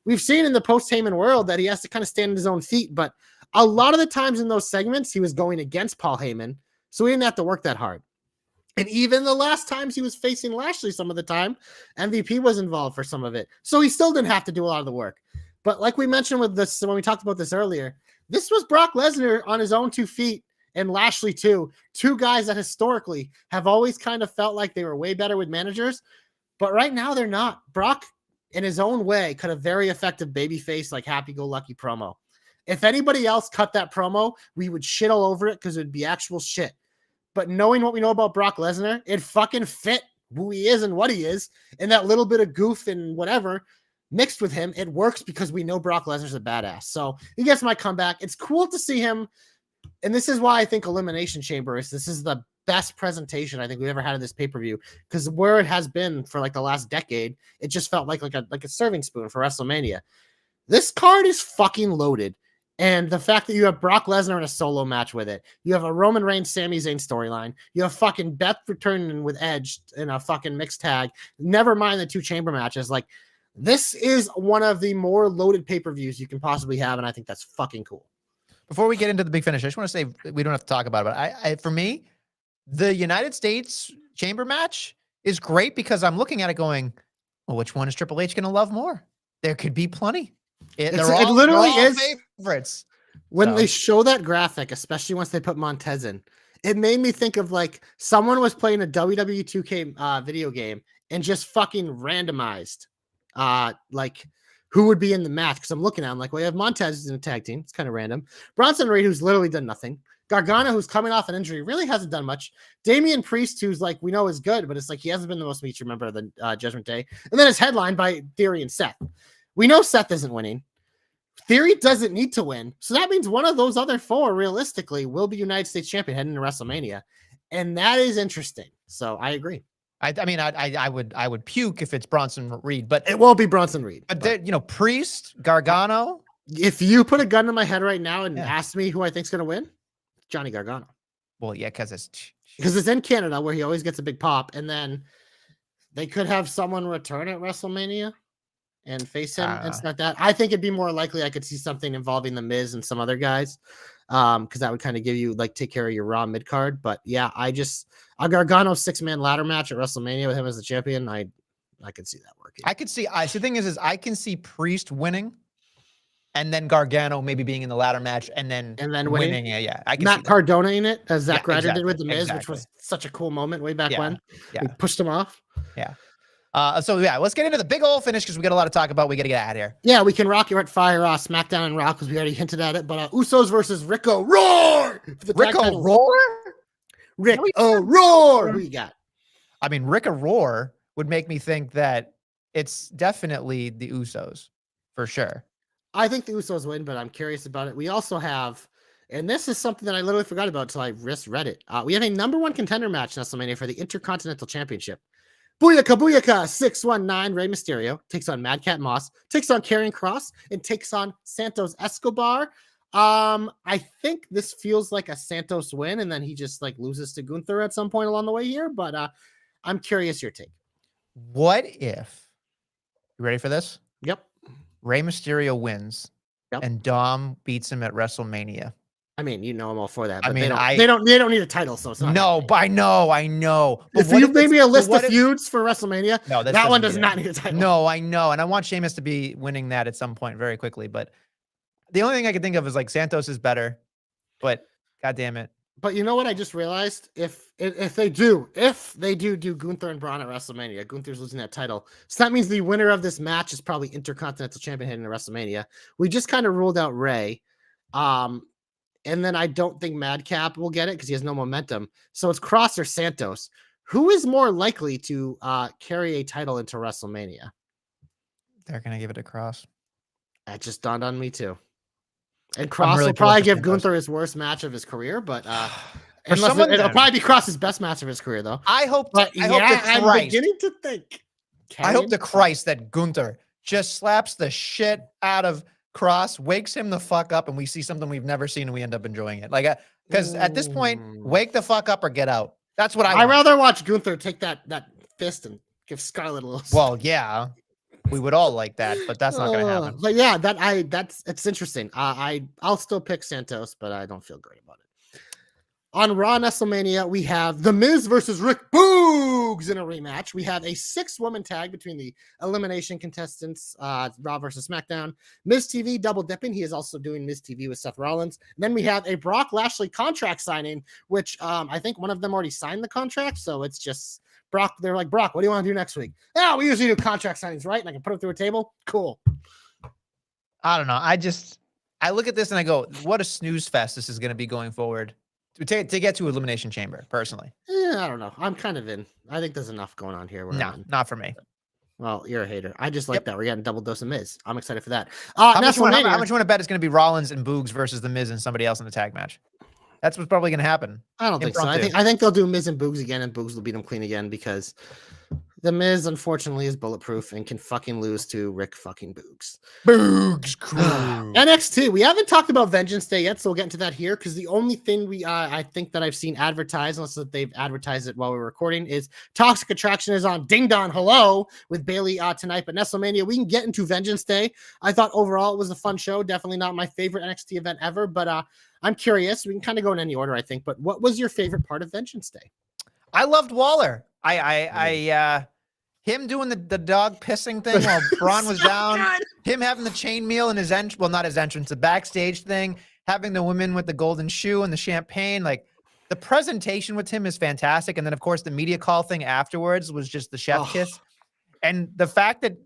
we've seen in the post-Heyman world that he has to kind of stand on his own feet. But a lot of the times in those segments, he was going against Paul Heyman, so he didn't have to work that hard. And even the last times he was facing Lashley some of the time, MVP was involved for some of it. So he still didn't have to do a lot of the work. But like we mentioned with this, when we talked about this earlier, this was Brock Lesnar on his own 2 feet and Lashley too. 2 guys that historically have always kind of felt like they were way better with managers. But right now they're not. Brock, in his own way, cut a very effective babyface, happy-go-lucky promo. If anybody else cut that promo, we would shit all over it because it would be actual shit. But knowing what we know about Brock Lesnar, it fucking fit who he is and what he is. And that little bit of goof and whatever mixed with him, it works because we know Brock Lesnar's a badass. So he gets my comeback. It's cool to see him And this is why I think Elimination Chamber this is the best presentation I think we've ever had of this pay-per-view, because where it has been for like the last decade, it just felt like a serving spoon for WrestleMania. This card is fucking loaded. And the fact that you have Brock Lesnar in a solo match with it, you have a Roman Reigns, Sami Zayn storyline, you have fucking Beth returning with Edge in a fucking mixed tag, never mind the 2 chamber matches. Like, this is one of the more loaded pay-per-views you can possibly have, and I think that's fucking cool. Before we get into the big finish, I just want to say we don't have to talk about it, but I for me, the United States chamber match is great because I'm looking at it going, well, which one is Triple H going to love more? There could be plenty. It literally is favorites. When they show that graphic, especially once they put Montez in, it made me think of like someone was playing a WWE 2K video game and just fucking randomized like who would be in the match. Because I'm looking at him like, well, you have Montez in a tag team. It's kind of random. Bronson Reed, who's literally done nothing. Gargano, who's coming off an injury, really hasn't done much. Damian Priest, who's like we know is good, but it's like he hasn't been the most featured member of the Judgment Day. And then it's headlined by Theory and Seth. We know Seth isn't winning. Theory doesn't need to win. So that means one of those other 4 realistically will be United States champion heading into WrestleMania. And that is interesting. So I agree. I mean, I would puke if it's Bronson Reed, but it won't be Bronson Reed. But you know, Priest, Gargano. If you put a gun to my head right now and ask me who I think's going to win, Johnny Gargano. Well, yeah, because it's in Canada where he always gets a big pop, and then they could have someone return at WrestleMania and face him and stuff like that. I think it'd be more likely I could see something involving the Miz and some other guys, because that would kind of give you like take care of your Raw mid card. But yeah, a Gargano 6-man ladder match at WrestleMania with him as the champion. I could see that working. I could see. The thing is I can see Priest winning, and then Gargano maybe being in the ladder match, and then winning. Yeah, I can Matt see Cardona in it, as Zack Ryder did with the Miz, exactly. which was such a cool moment way back when. Yeah, we pushed him off. Yeah. So yeah, let's get into the big old finish because we got a lot to talk about. We got to get out of here. Yeah, we can rock your fire SmackDown and Raw because we already hinted at it. But Usos versus Rico Roar. Rico Roar. Roar. Who you got? I mean, Rico Roar would make me think that it's definitely the Usos for sure. I think the Usos win, but I'm curious about it. We also have, and this is something that I literally forgot about until I just read it. We have a #1 contender match in WrestleMania for the Intercontinental Championship. Booyaka Booyaka 619 Rey Mysterio takes on Madcap Moss, takes on Karrion Kross, and takes on Santos Escobar. I think this feels like a Santos win, and then he just like loses to Gunther at some point along the way here. But I'm curious your take. What if you ready for this? Yep. Rey Mysterio wins, and Dom beats him at WrestleMania. I mean, you know I'm all for that. But I mean, they don't need a title, so it's not. No, but I know. But if you made me a list of feuds for WrestleMania, no, that one does not need a title. No, I know, and I want Sheamus to be winning that at some point very quickly. But the only thing I can think of is like Santos is better, but God damn it. But you know what I just realized? If they do Gunther and Braun at WrestleMania, Gunther's losing that title. So that means the winner of this match is probably Intercontinental Champion heading to WrestleMania. We just kind of ruled out Rey. And then I don't think Madcap will get it because he has no momentum. So it's Kross or Santos. Who is more likely to carry a title into WrestleMania? They're going to give it to Kross. That just dawned on me too. And Kross will probably give Gunther his worst match of his career, but it'll probably be Kross's best match of his career, though. I'm beginning to think. I hope to Christ that Gunther just slaps the shit out of Kross, wakes him the fuck up, and we see something we've never seen, and we end up enjoying it. Like, because at this point, wake the fuck up or get out. That's what I'd rather watch Gunther take that fist and give Scarlett a little. Well, yeah. We would all like that, but that's not going to happen. But yeah, it's interesting. I'll still pick Santos, but I don't feel great about it. On Raw and WrestleMania, we have The Miz versus Rick Boogs in a rematch. We have a 6-woman tag between the elimination contestants, Raw versus SmackDown. Miz TV double dipping. He is also doing Miz TV with Seth Rollins. And then we have a Brock Lashley contract signing, which I think one of them already signed the contract. So it's just Brock. They're like, Brock, what do you want to do next week? Yeah, we usually do contract signings, right? And I can put them through a table. Cool. I don't know. I look at this and I go, what a snooze fest this is going to be going forward. To get to Elimination Chamber, personally. I don't know. I'm kind of in. I think there's enough going on here. No, not for me. Well, you're a hater. I just like that. We're getting double dose of Miz. I'm excited for that. How much you want to bet it's going to be Rollins and Boogs versus The Miz and somebody else in the tag match? That's what's probably going to happen. I don't think so. I think they'll do Miz and Boogs again, and Boogs will beat him clean again because the Miz, unfortunately, is bulletproof and can fucking lose to Rick fucking Boogs. Boogs crew. NXT. We haven't talked about Vengeance Day yet, so we'll get into that here because the only thing I think that I've seen advertised, unless that they've advertised it while we're recording, is Toxic Attraction is on Ding Dong Hello with Bailey tonight. But Nestlemania, we can get into Vengeance Day. I thought overall it was a fun show. Definitely not my favorite NXT event ever, but I'm curious. We can kind of go in any order, I think. But what was your favorite part of Vengeance Day? I loved Waller. Him doing the dog pissing thing while Braun was down, him having the chain meal in his entrance, well, not his entrance, the backstage thing, having the women with the golden shoe and the champagne, like the presentation with him is fantastic. And then of course the media call thing afterwards was just the chef kiss. And the fact that,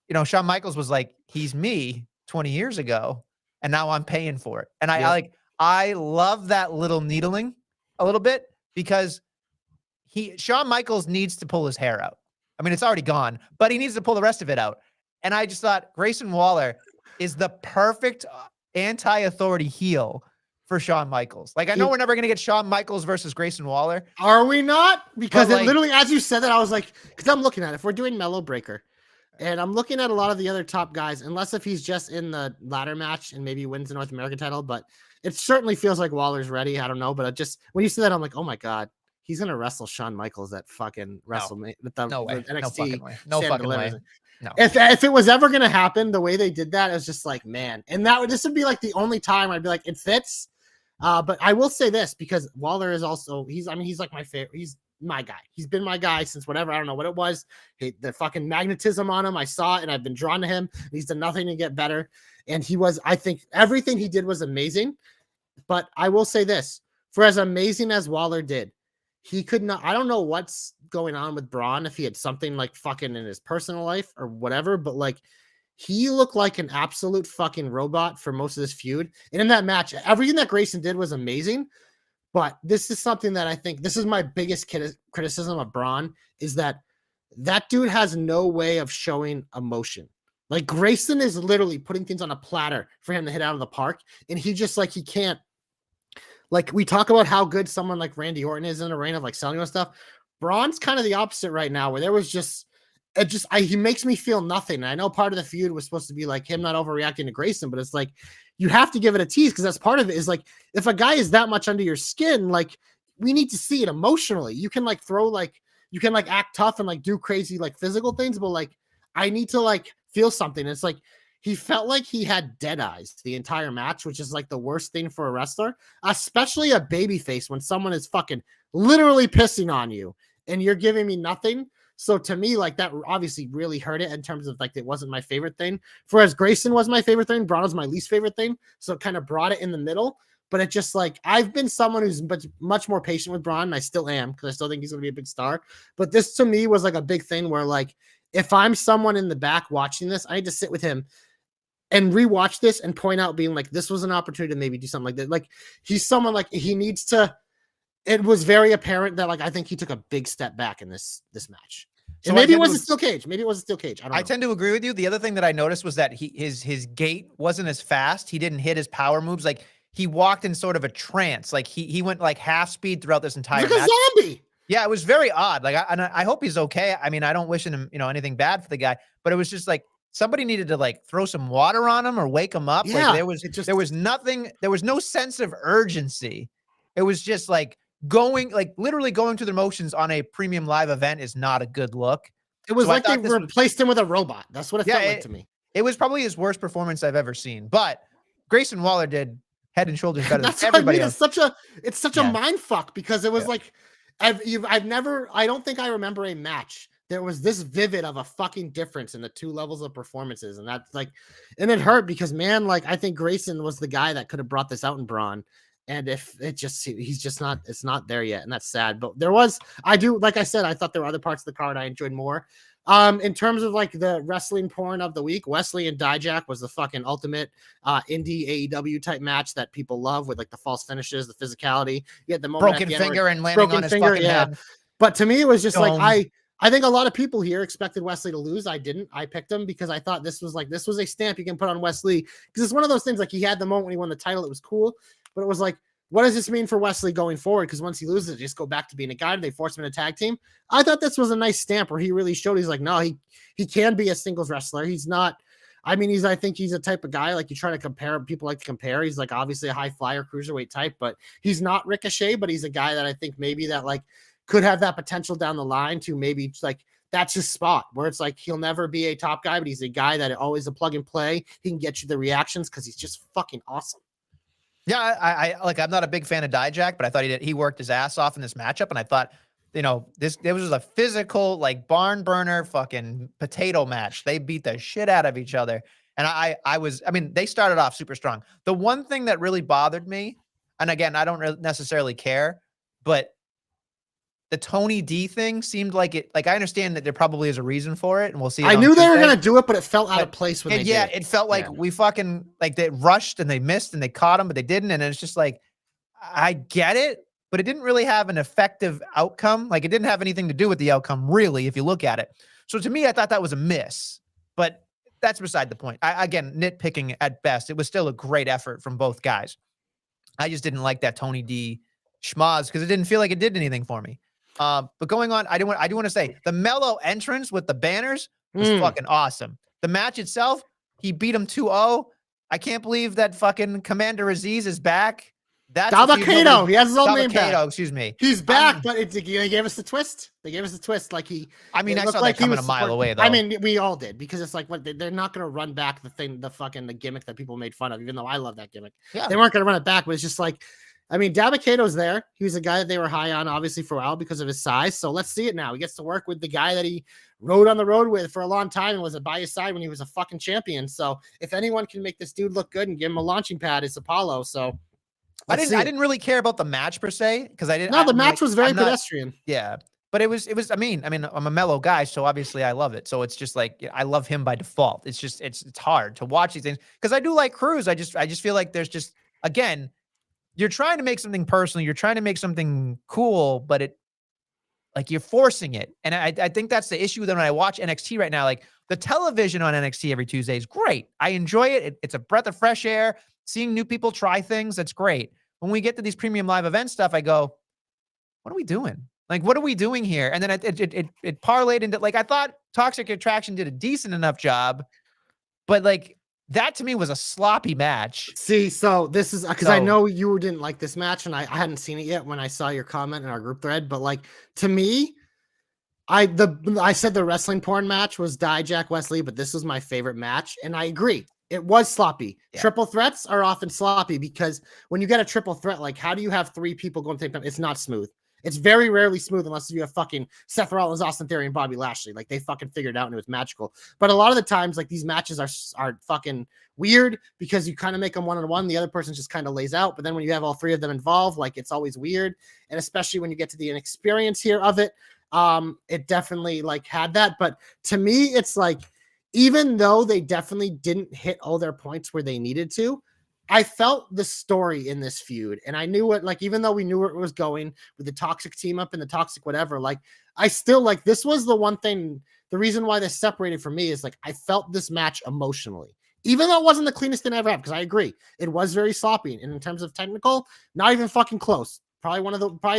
you know, Shawn Michaels was like, he's me 20 years ago, and now I'm paying for it. And I love that little needling a little bit because Shawn Michaels needs to pull his hair out. I mean, it's already gone, but he needs to pull the rest of it out. And I just thought Grayson Waller is the perfect anti-authority heel for Shawn Michaels. Like, I know we're never going to get Shawn Michaels versus Grayson Waller. Are we not? Because it literally, as you said that, I was like, because I'm looking at it. If we're doing Mellow Breaker, and I'm looking at a lot of the other top guys, unless if he's just in the ladder match and maybe wins the North American title, but it certainly feels like Waller's ready. I don't know, but when you said that, I'm like, oh my God. He's gonna wrestle Shawn Michaels at fucking WrestleMania with the NXT. No fucking way. No. If it was ever gonna happen, the way they did that, it was just like, man. And this would be like the only time I'd be like, it fits. But I will say this because Waller is also he's like my favorite. He's my guy. He's been my guy since whatever. I don't know what it was. The fucking magnetism on him. I saw it and I've been drawn to him. He's done nothing to get better. And I think everything he did was amazing. But I will say this: for as amazing as Waller did, he could not. I don't know what's going on with Braun, if he had something like fucking in his personal life or whatever, but like he looked like an absolute fucking robot for most of this feud. And in that match, everything that Grayson did was amazing. But this is something that I think this is my biggest criticism of Braun is that dude has no way of showing emotion. Like Grayson is literally putting things on a platter for him to hit out of the park. And he just he can't. Like we talk about how good someone like Randy Orton is in a reign of like selling and stuff. Braun's kind of the opposite right now, where there was he makes me feel nothing. And I know part of the feud was supposed to be like him not overreacting to Grayson, but it's like you have to give it a tease because that's part of it. Is like if a guy is that much under your skin, like we need to see it emotionally. You can act tough and like do crazy like physical things, but like I need to like feel something. It's like he felt like he had dead eyes the entire match, which is like the worst thing for a wrestler, especially a babyface when someone is fucking literally pissing on you and you're giving me nothing. So to me, like that obviously really hurt it in terms of like, it wasn't my favorite thing. Whereas Grayson was my favorite thing, Braun was my least favorite thing. So it kind of brought it in the middle, but it just like, I've been someone who's much more patient with Braun. And I still am, because I still think he's going to be a big star. But this to me was like a big thing where like, if I'm someone in the back watching this, I need to sit with him and rewatch this and point out being like, this was an opportunity to maybe do something like that. Like he's someone like he needs to, it was very apparent that like, I think he took a big step back in this match. So maybe it was a steel cage. Maybe it was a steel cage. I don't know. I tend to agree with you. The other thing that I noticed was that his gait wasn't as fast. He didn't hit his power moves. Like he walked in sort of a trance. Like he went like half speed throughout this entire match. Like a zombie. Yeah, it was very odd. Like I hope he's okay. I mean, I don't wish him, anything bad for the guy, but it was just like, somebody needed to like throw some water on him or wake him up. Yeah, like there was nothing. There was no sense of urgency. It was just like literally going through the motions on a premium live event is not a good look. It was like they replaced him with a robot. That's what it felt like to me. It was probably his worst performance I've ever seen, but Grayson Waller did head and shoulders better than everybody else. It's such a mind fuck because it was like, I don't think I remember a match there was this vivid of a fucking difference in the two levels of performances. And that's like, and it hurt because man, like I think Grayson was the guy that could have brought this out in Braun. And if he's just not, it's not there yet. And that's sad, but like I said, I thought there were other parts of the card I enjoyed more. In terms of like the wrestling porn of the week, Wesley and Dijak was the fucking ultimate indie AEW type match that people love with like the false finishes, the physicality. You had the moment broken finger and landing on his fucking head. But to me, it was just like I think a lot of people here expected Wesley to lose. I didn't. I picked him because I thought this was a stamp you can put on Wesley because it's one of those things like he had the moment when he won the title. It was cool, but it was like what does this mean for Wesley going forward? Because once he loses, just go back to being a guy. They force him in a tag team. I thought this was a nice stamp where he really showed he's like, no, he can be a singles wrestler. He's not. I mean, I think he's a type of guy like you try to compare. People like to compare. He's like obviously a high flyer cruiserweight type, but he's not Ricochet. But he's a guy that I think maybe that like could have that potential down the line to maybe like that's his spot where it's like he'll never be a top guy, but he's a guy that always a plug and play. He can get you the reactions because he's just fucking awesome. Yeah, I like. I'm not a big fan of Dijak, but I thought he worked his ass off in this matchup, and I thought, this was a physical, like barn burner, fucking potato match. They beat the shit out of each other, and I mean, they started off super strong. The one thing that really bothered me, and again, I don't necessarily care, but the Tony D thing seemed like it. Like I understand that there probably is a reason for it, and we'll see. I knew they were gonna do it, but it felt out of place when they did. It felt like we fucking like they rushed and they missed and they caught him, but they didn't. And it's just like, I get it, but it didn't really have an effective outcome. Like it didn't have anything to do with the outcome, really, if you look at it. So to me, I thought that was a miss, but that's beside the point. Again, nitpicking at best. It was still a great effort from both guys. I just didn't like that Tony D schmaz because it didn't feel like it did anything for me. But going on, I do want to say the Mellow entrance with the banners was fucking awesome. The match itself, he beat him 2-0. I can't believe that fucking Commander Aziz is back. That's Dabba-Kato. He has his own name back. Excuse me. He's back, but they gave us the twist. They gave us the twist. Like I mean, I saw that coming a mile away, though. I mean, we all did because it's like what they're not going to run back the gimmick that people made fun of, even though I love that gimmick. Yeah. They weren't going to run it back, but it's just like, I mean, Dabba-Kato's there. He was a guy that they were high on, obviously, for a while because of his size. So let's see it now. He gets to work with the guy that he rode on the road with for a long time and was by his side when he was a fucking champion. So if anyone can make this dude look good and give him a launching pad, it's Apollo. So I didn't really care about the match per se because I didn't. No, the match was very pedestrian. Yeah, but it was. I mean, I'm a Mellow guy, so obviously I love it. So it's just like I love him by default. It's just it's hard to watch these things because I do like Cruz. I just feel like there's just again. You're trying to make something personal. You're trying to make something cool, but you're forcing it. And I think that's the issue that when I watch NXT right now, like the television on NXT every Tuesday is great. I enjoy it. It's a breath of fresh air. Seeing new people try things, that's great. When we get to these premium live event stuff, I go, what are we doing? Like, what are we doing here? And then it parlayed into like, I thought Toxic Attraction did a decent enough job, but like, that to me was a sloppy match. See, so this is because I know you didn't like this match, and I hadn't seen it yet when I saw your comment in our group thread. But like to me, I said the wrestling porn match was Dijak Wesley, but this was my favorite match, and I agree. It was sloppy. Yeah. Triple threats are often sloppy because when you get a triple threat, like how do you have three people going to take time? It's not smooth. It's very rarely smooth unless you have fucking Seth Rollins, Austin Theory, and Bobby Lashley. Like they fucking figured it out and it was magical. But a lot of the times, like these matches are fucking weird because you kind of make them one-on-one. The other person just kind of lays out. But then when you have all three of them involved, like it's always weird. And especially when you get to the inexperience here of it, it definitely like had that. But to me, it's like, even though they definitely didn't hit all their points where they needed to, I felt the story in this feud, and I knew it. Like, even though we knew where it was going with the toxic team up and the toxic whatever, like, I still like this was the one thing. The reason why this separated for me is like I felt this match emotionally, even though it wasn't the cleanest thing I ever had. Because I agree, it was very sloppy, and in terms of technical, not even fucking close. Probably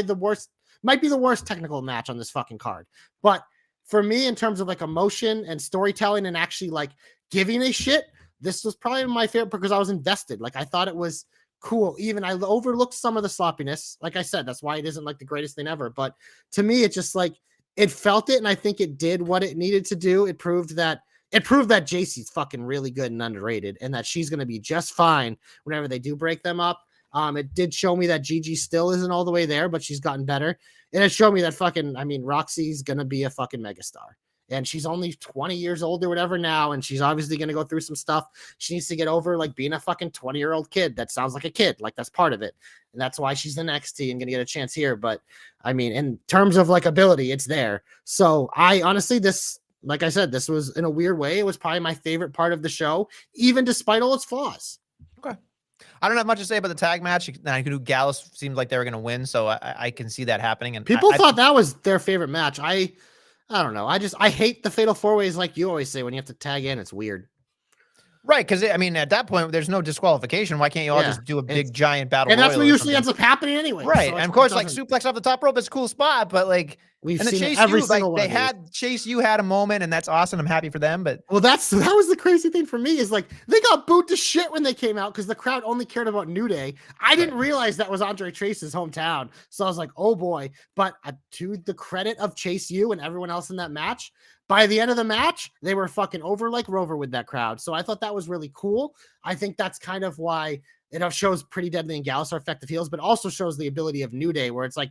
the worst, might be the worst technical match on this fucking card. But for me, in terms of like emotion and storytelling and actually like giving a shit. This was probably my favorite because I was invested. Like I thought it was cool. Even I overlooked some of the sloppiness. Like I said, that's why it isn't like the greatest thing ever. But to me, it just like it felt it, and I think it did what it needed to do. It proved that JC's fucking really good and underrated, and that she's gonna be just fine whenever they do break them up. It did show me that Gigi still isn't all the way there, but she's gotten better. And it showed me that Roxy's gonna be a fucking megastar. And she's only 20 years old or whatever now, and she's obviously going to go through some stuff. She needs to get over like being a fucking 20-year-old kid that sounds like a kid. Like that's part of it, and that's why she's in NXT and going to get a chance here. But I mean, in terms of like ability, it's there. So I honestly, this, like I said, this was in a weird way. It was probably my favorite part of the show, even despite all its flaws. Okay. I don't have much to say about the tag match. I knew Gallus seemed like they were going to win, so I can see that happening. And people thought that was their favorite match. I don't know. I hate the fatal four ways like you always say when you have to tag in. It's weird. Right, because I mean, at that point, there's no disqualification. Why can't you all just do a big giant battle and royal? that's what usually ends up happening anyway. Right, So and of course, like suplex off the top rope, it's a cool spot, but like, we've and the seen Chase every U, like single one. They had Chase U had a moment, and that's awesome. I'm happy for them, but well, that was the crazy thing for me is like they got booed to shit when they came out because the crowd only cared about New Day. I didn't realize that was Andre Chase's hometown, so I was like, oh boy. But to the credit of Chase U and everyone else in that match, by the end of the match, they were fucking over like Rover with that crowd. So I thought that was really cool. I think that's kind of why it shows Pretty Deadly and Gallus are effective heels, but also shows the ability of New Day, where it's like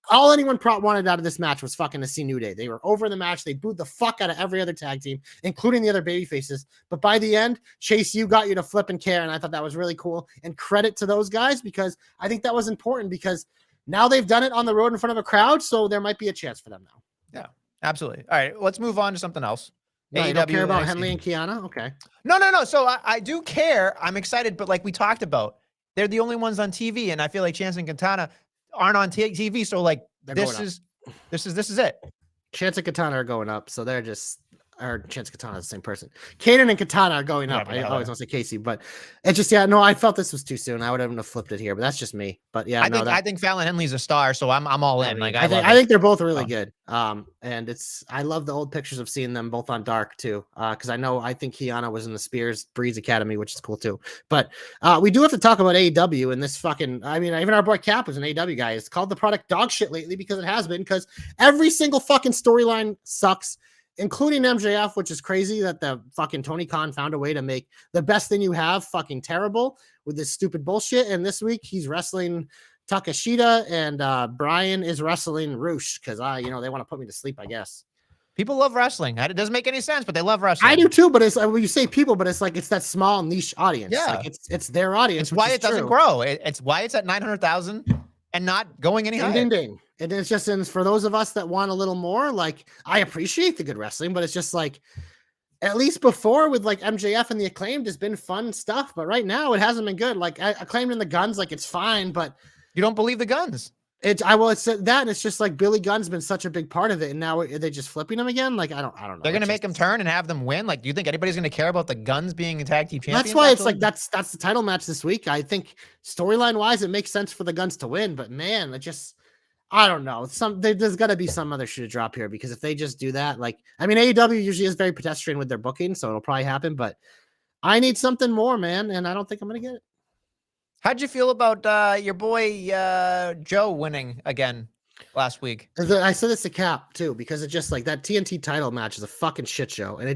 all anyone wanted out of this match was fucking to see New Day. They were over the match. They booed the fuck out of every other tag team, including the other baby faces. But by the end, Chase U got you to flip and care, and I thought that was really cool. And credit to those guys because I think that was important because now they've done it on the road in front of a crowd, so there might be a chance for them now. Yeah. Absolutely. All right, let's move on to something else. No, you don't care about Henley and Kiana? Okay. No. So I do care. I'm excited, but like we talked about, they're the only ones on TV, and I feel like Chance and Katana aren't on TV. So like this is it. Chance and Katana are going up, so they're just. Or Chance Katana is the same person. Kanan and Katana are going up. I always want to say Casey, but it's just I felt this was too soon. I would have flipped it here, but that's just me. But yeah, I think Fallon Henley's a star, so I'm all in. Like I think they're both really good. And I love the old pictures of seeing them both on Dark too. Because I think Kiana was in the Spears Breeze Academy, which is cool too. But we do have to talk about AEW and this fucking. I mean, even our boy Cap was an AEW guy. It's called the product dog shit lately because it has been. Because every single fucking storyline sucks, including MJF, which is crazy that the fucking Tony Khan found a way to make the best thing you have fucking terrible with this stupid bullshit. And this week he's wrestling Takashita and Brian is wrestling Roosh because they want to put me to sleep, I guess. People love wrestling. It doesn't make any sense, but they love wrestling. I do too, but it's when you say people, but it's like it's that small niche audience. Yeah, like it's their audience. It's why it doesn't grow. It's why it's at 900,000 and not going any higher. Ding, ding, ding. And it's just, and for those of us that want a little more, like I appreciate the good wrestling, but it's just like, at least before with like MJF and the Acclaimed has been fun stuff, but right now it hasn't been good. Like Acclaimed and the Guns, like it's fine, but you don't believe the Guns. It's that, and it's just like Billy Gunn's been such a big part of it, and now are they just flipping them again? Like I don't know. They're gonna make them turn and have them win. Like, do you think anybody's gonna care about the Guns being a tag team champions? That's why it's like that's the title match this week. I think storyline wise, it makes sense for the Guns to win, but man, it just. I don't know. There's got to be some other shit to drop here because if they just do that, like, I mean, AEW usually is very pedestrian with their booking, so it'll probably happen, but I need something more, man, and I don't think I'm going to get it. How'd you feel about your boy Joe winning again last week? I said this to Cap, too, because it's just like that TNT title match is a fucking shit show, and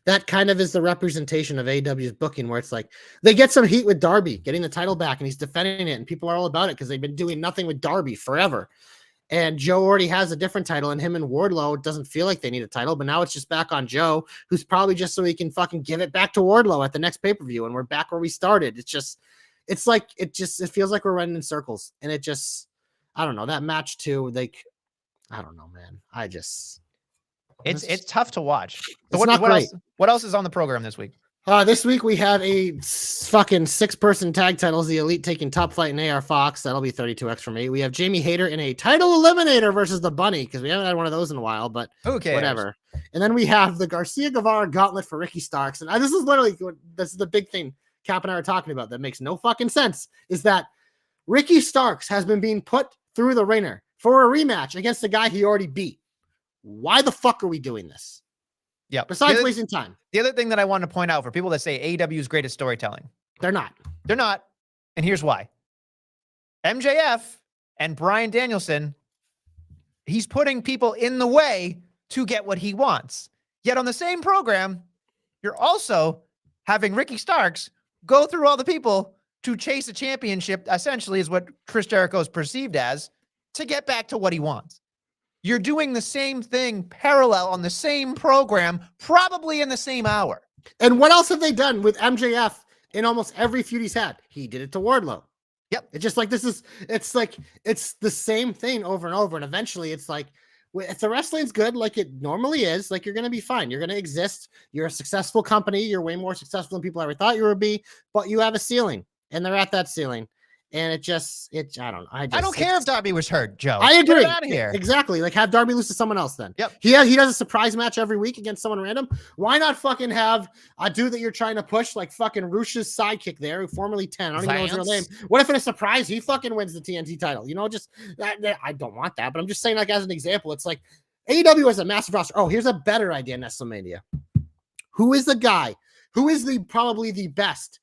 that kind of is the representation of AEW's booking, where it's like they get some heat with Darby getting the title back, and he's defending it, and people are all about it because they've been doing nothing with Darby forever. And Joe already has a different title, and him and Wardlow doesn't feel like they need a title, but now it's just back on Joe, who's probably just so he can fucking give it back to Wardlow at the next pay-per-view, and we're back where we started. It feels like we're running in circles, and it just, I don't know, that match too, like, I don't know, man. It's tough to watch. So what else is on the program this week? This week we have a fucking 6-person tag titles. The Elite taking Top Flight and AR Fox. That'll be 32X for me. We have Jamie Hayter in a title eliminator versus the Bunny because we haven't had one of those in a while, but whatever. And then we have the Garcia Guevara gauntlet for Ricky Starks. And this is the big thing Cap and I are talking about that makes no fucking sense, is that Ricky Starks has been being put through the ringer for a rematch against a guy he already beat. Why the fuck are we doing this? Yeah. Besides wasting time. The other thing that I want to point out for people that say AEW is great at storytelling. They're not. They're not. And here's why. MJF and Bryan Danielson, he's putting people in the way to get what he wants. Yet on the same program, you're also having Ricky Starks go through all the people to chase a championship, essentially is what Chris Jericho is perceived as, to get back to what he wants. You're doing the same thing parallel on the same program, probably in the same hour. And what else have they done with MJF in almost every feud he's had? He did it to Wardlow. Yep. It's just like, it's the same thing over and over. And eventually it's like, if the wrestling's good, like it normally is, like you're going to be fine. You're going to exist. You're a successful company. You're way more successful than people ever thought you would be, but you have a ceiling and they're at that ceiling. And I don't know. I don't care if Darby was hurt, Joe. I agree. Get out of here. Exactly. Like have Darby lose to someone else then. Yep. He does a surprise match every week against someone random. Why not fucking have a dude that you're trying to push like fucking Rush's sidekick there, who formerly 10. I don't even know his real name. What if in a surprise he fucking wins the TNT title? You know, just I don't want that, but I'm just saying, like, as an example, it's like AEW has a massive roster. Oh, here's a better idea, Nestlemania. Who is the guy? Who is probably the best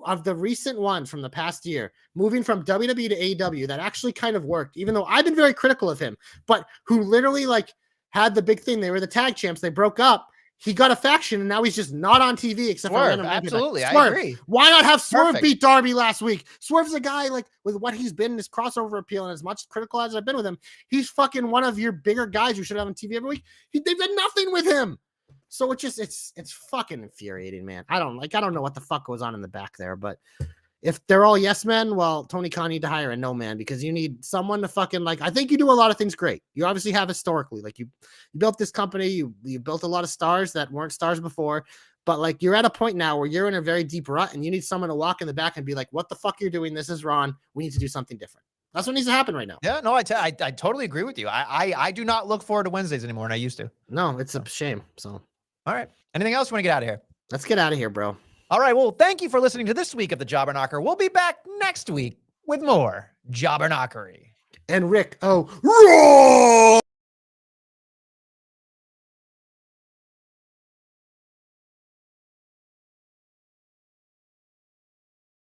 of the recent ones from the past year, moving from WWE to AEW that actually kind of worked, even though I've been very critical of him, but who literally like had the big thing. They were the tag champs. They broke up. He got a faction, and now he's just not on TV except Swerve, for absolutely. Swerve. I agree. Why not have Swerve Perfect. beat Darby last week? Swerve's a guy like with what he's been, his crossover appeal, and as much critical as I've been with him, he's fucking one of your bigger guys you should have on TV every week. They've done nothing with him. So it's fucking infuriating, man. I don't know what the fuck goes on in the back there, but if they're all yes men, well, Tony Khan need to hire a no man, because you need someone to fucking like. I think you do a lot of things great. You obviously have historically, like you built this company, you built a lot of stars that weren't stars before, but like you're at a point now where you're in a very deep rut, and you need someone to walk in the back and be like, "What the fuck you're doing? This is wrong. We need to do something different." That's what needs to happen right now. Yeah, no, I totally agree with you. I do not look forward to Wednesdays anymore, and I used to. No, it's a shame. So, all right. Anything else? Want to get out of here? Let's get out of here, bro. All right. Well, thank you for listening to this week of the Jobber Knocker. We'll be back next week with more Jobber Knockery. And Rick, oh, roll!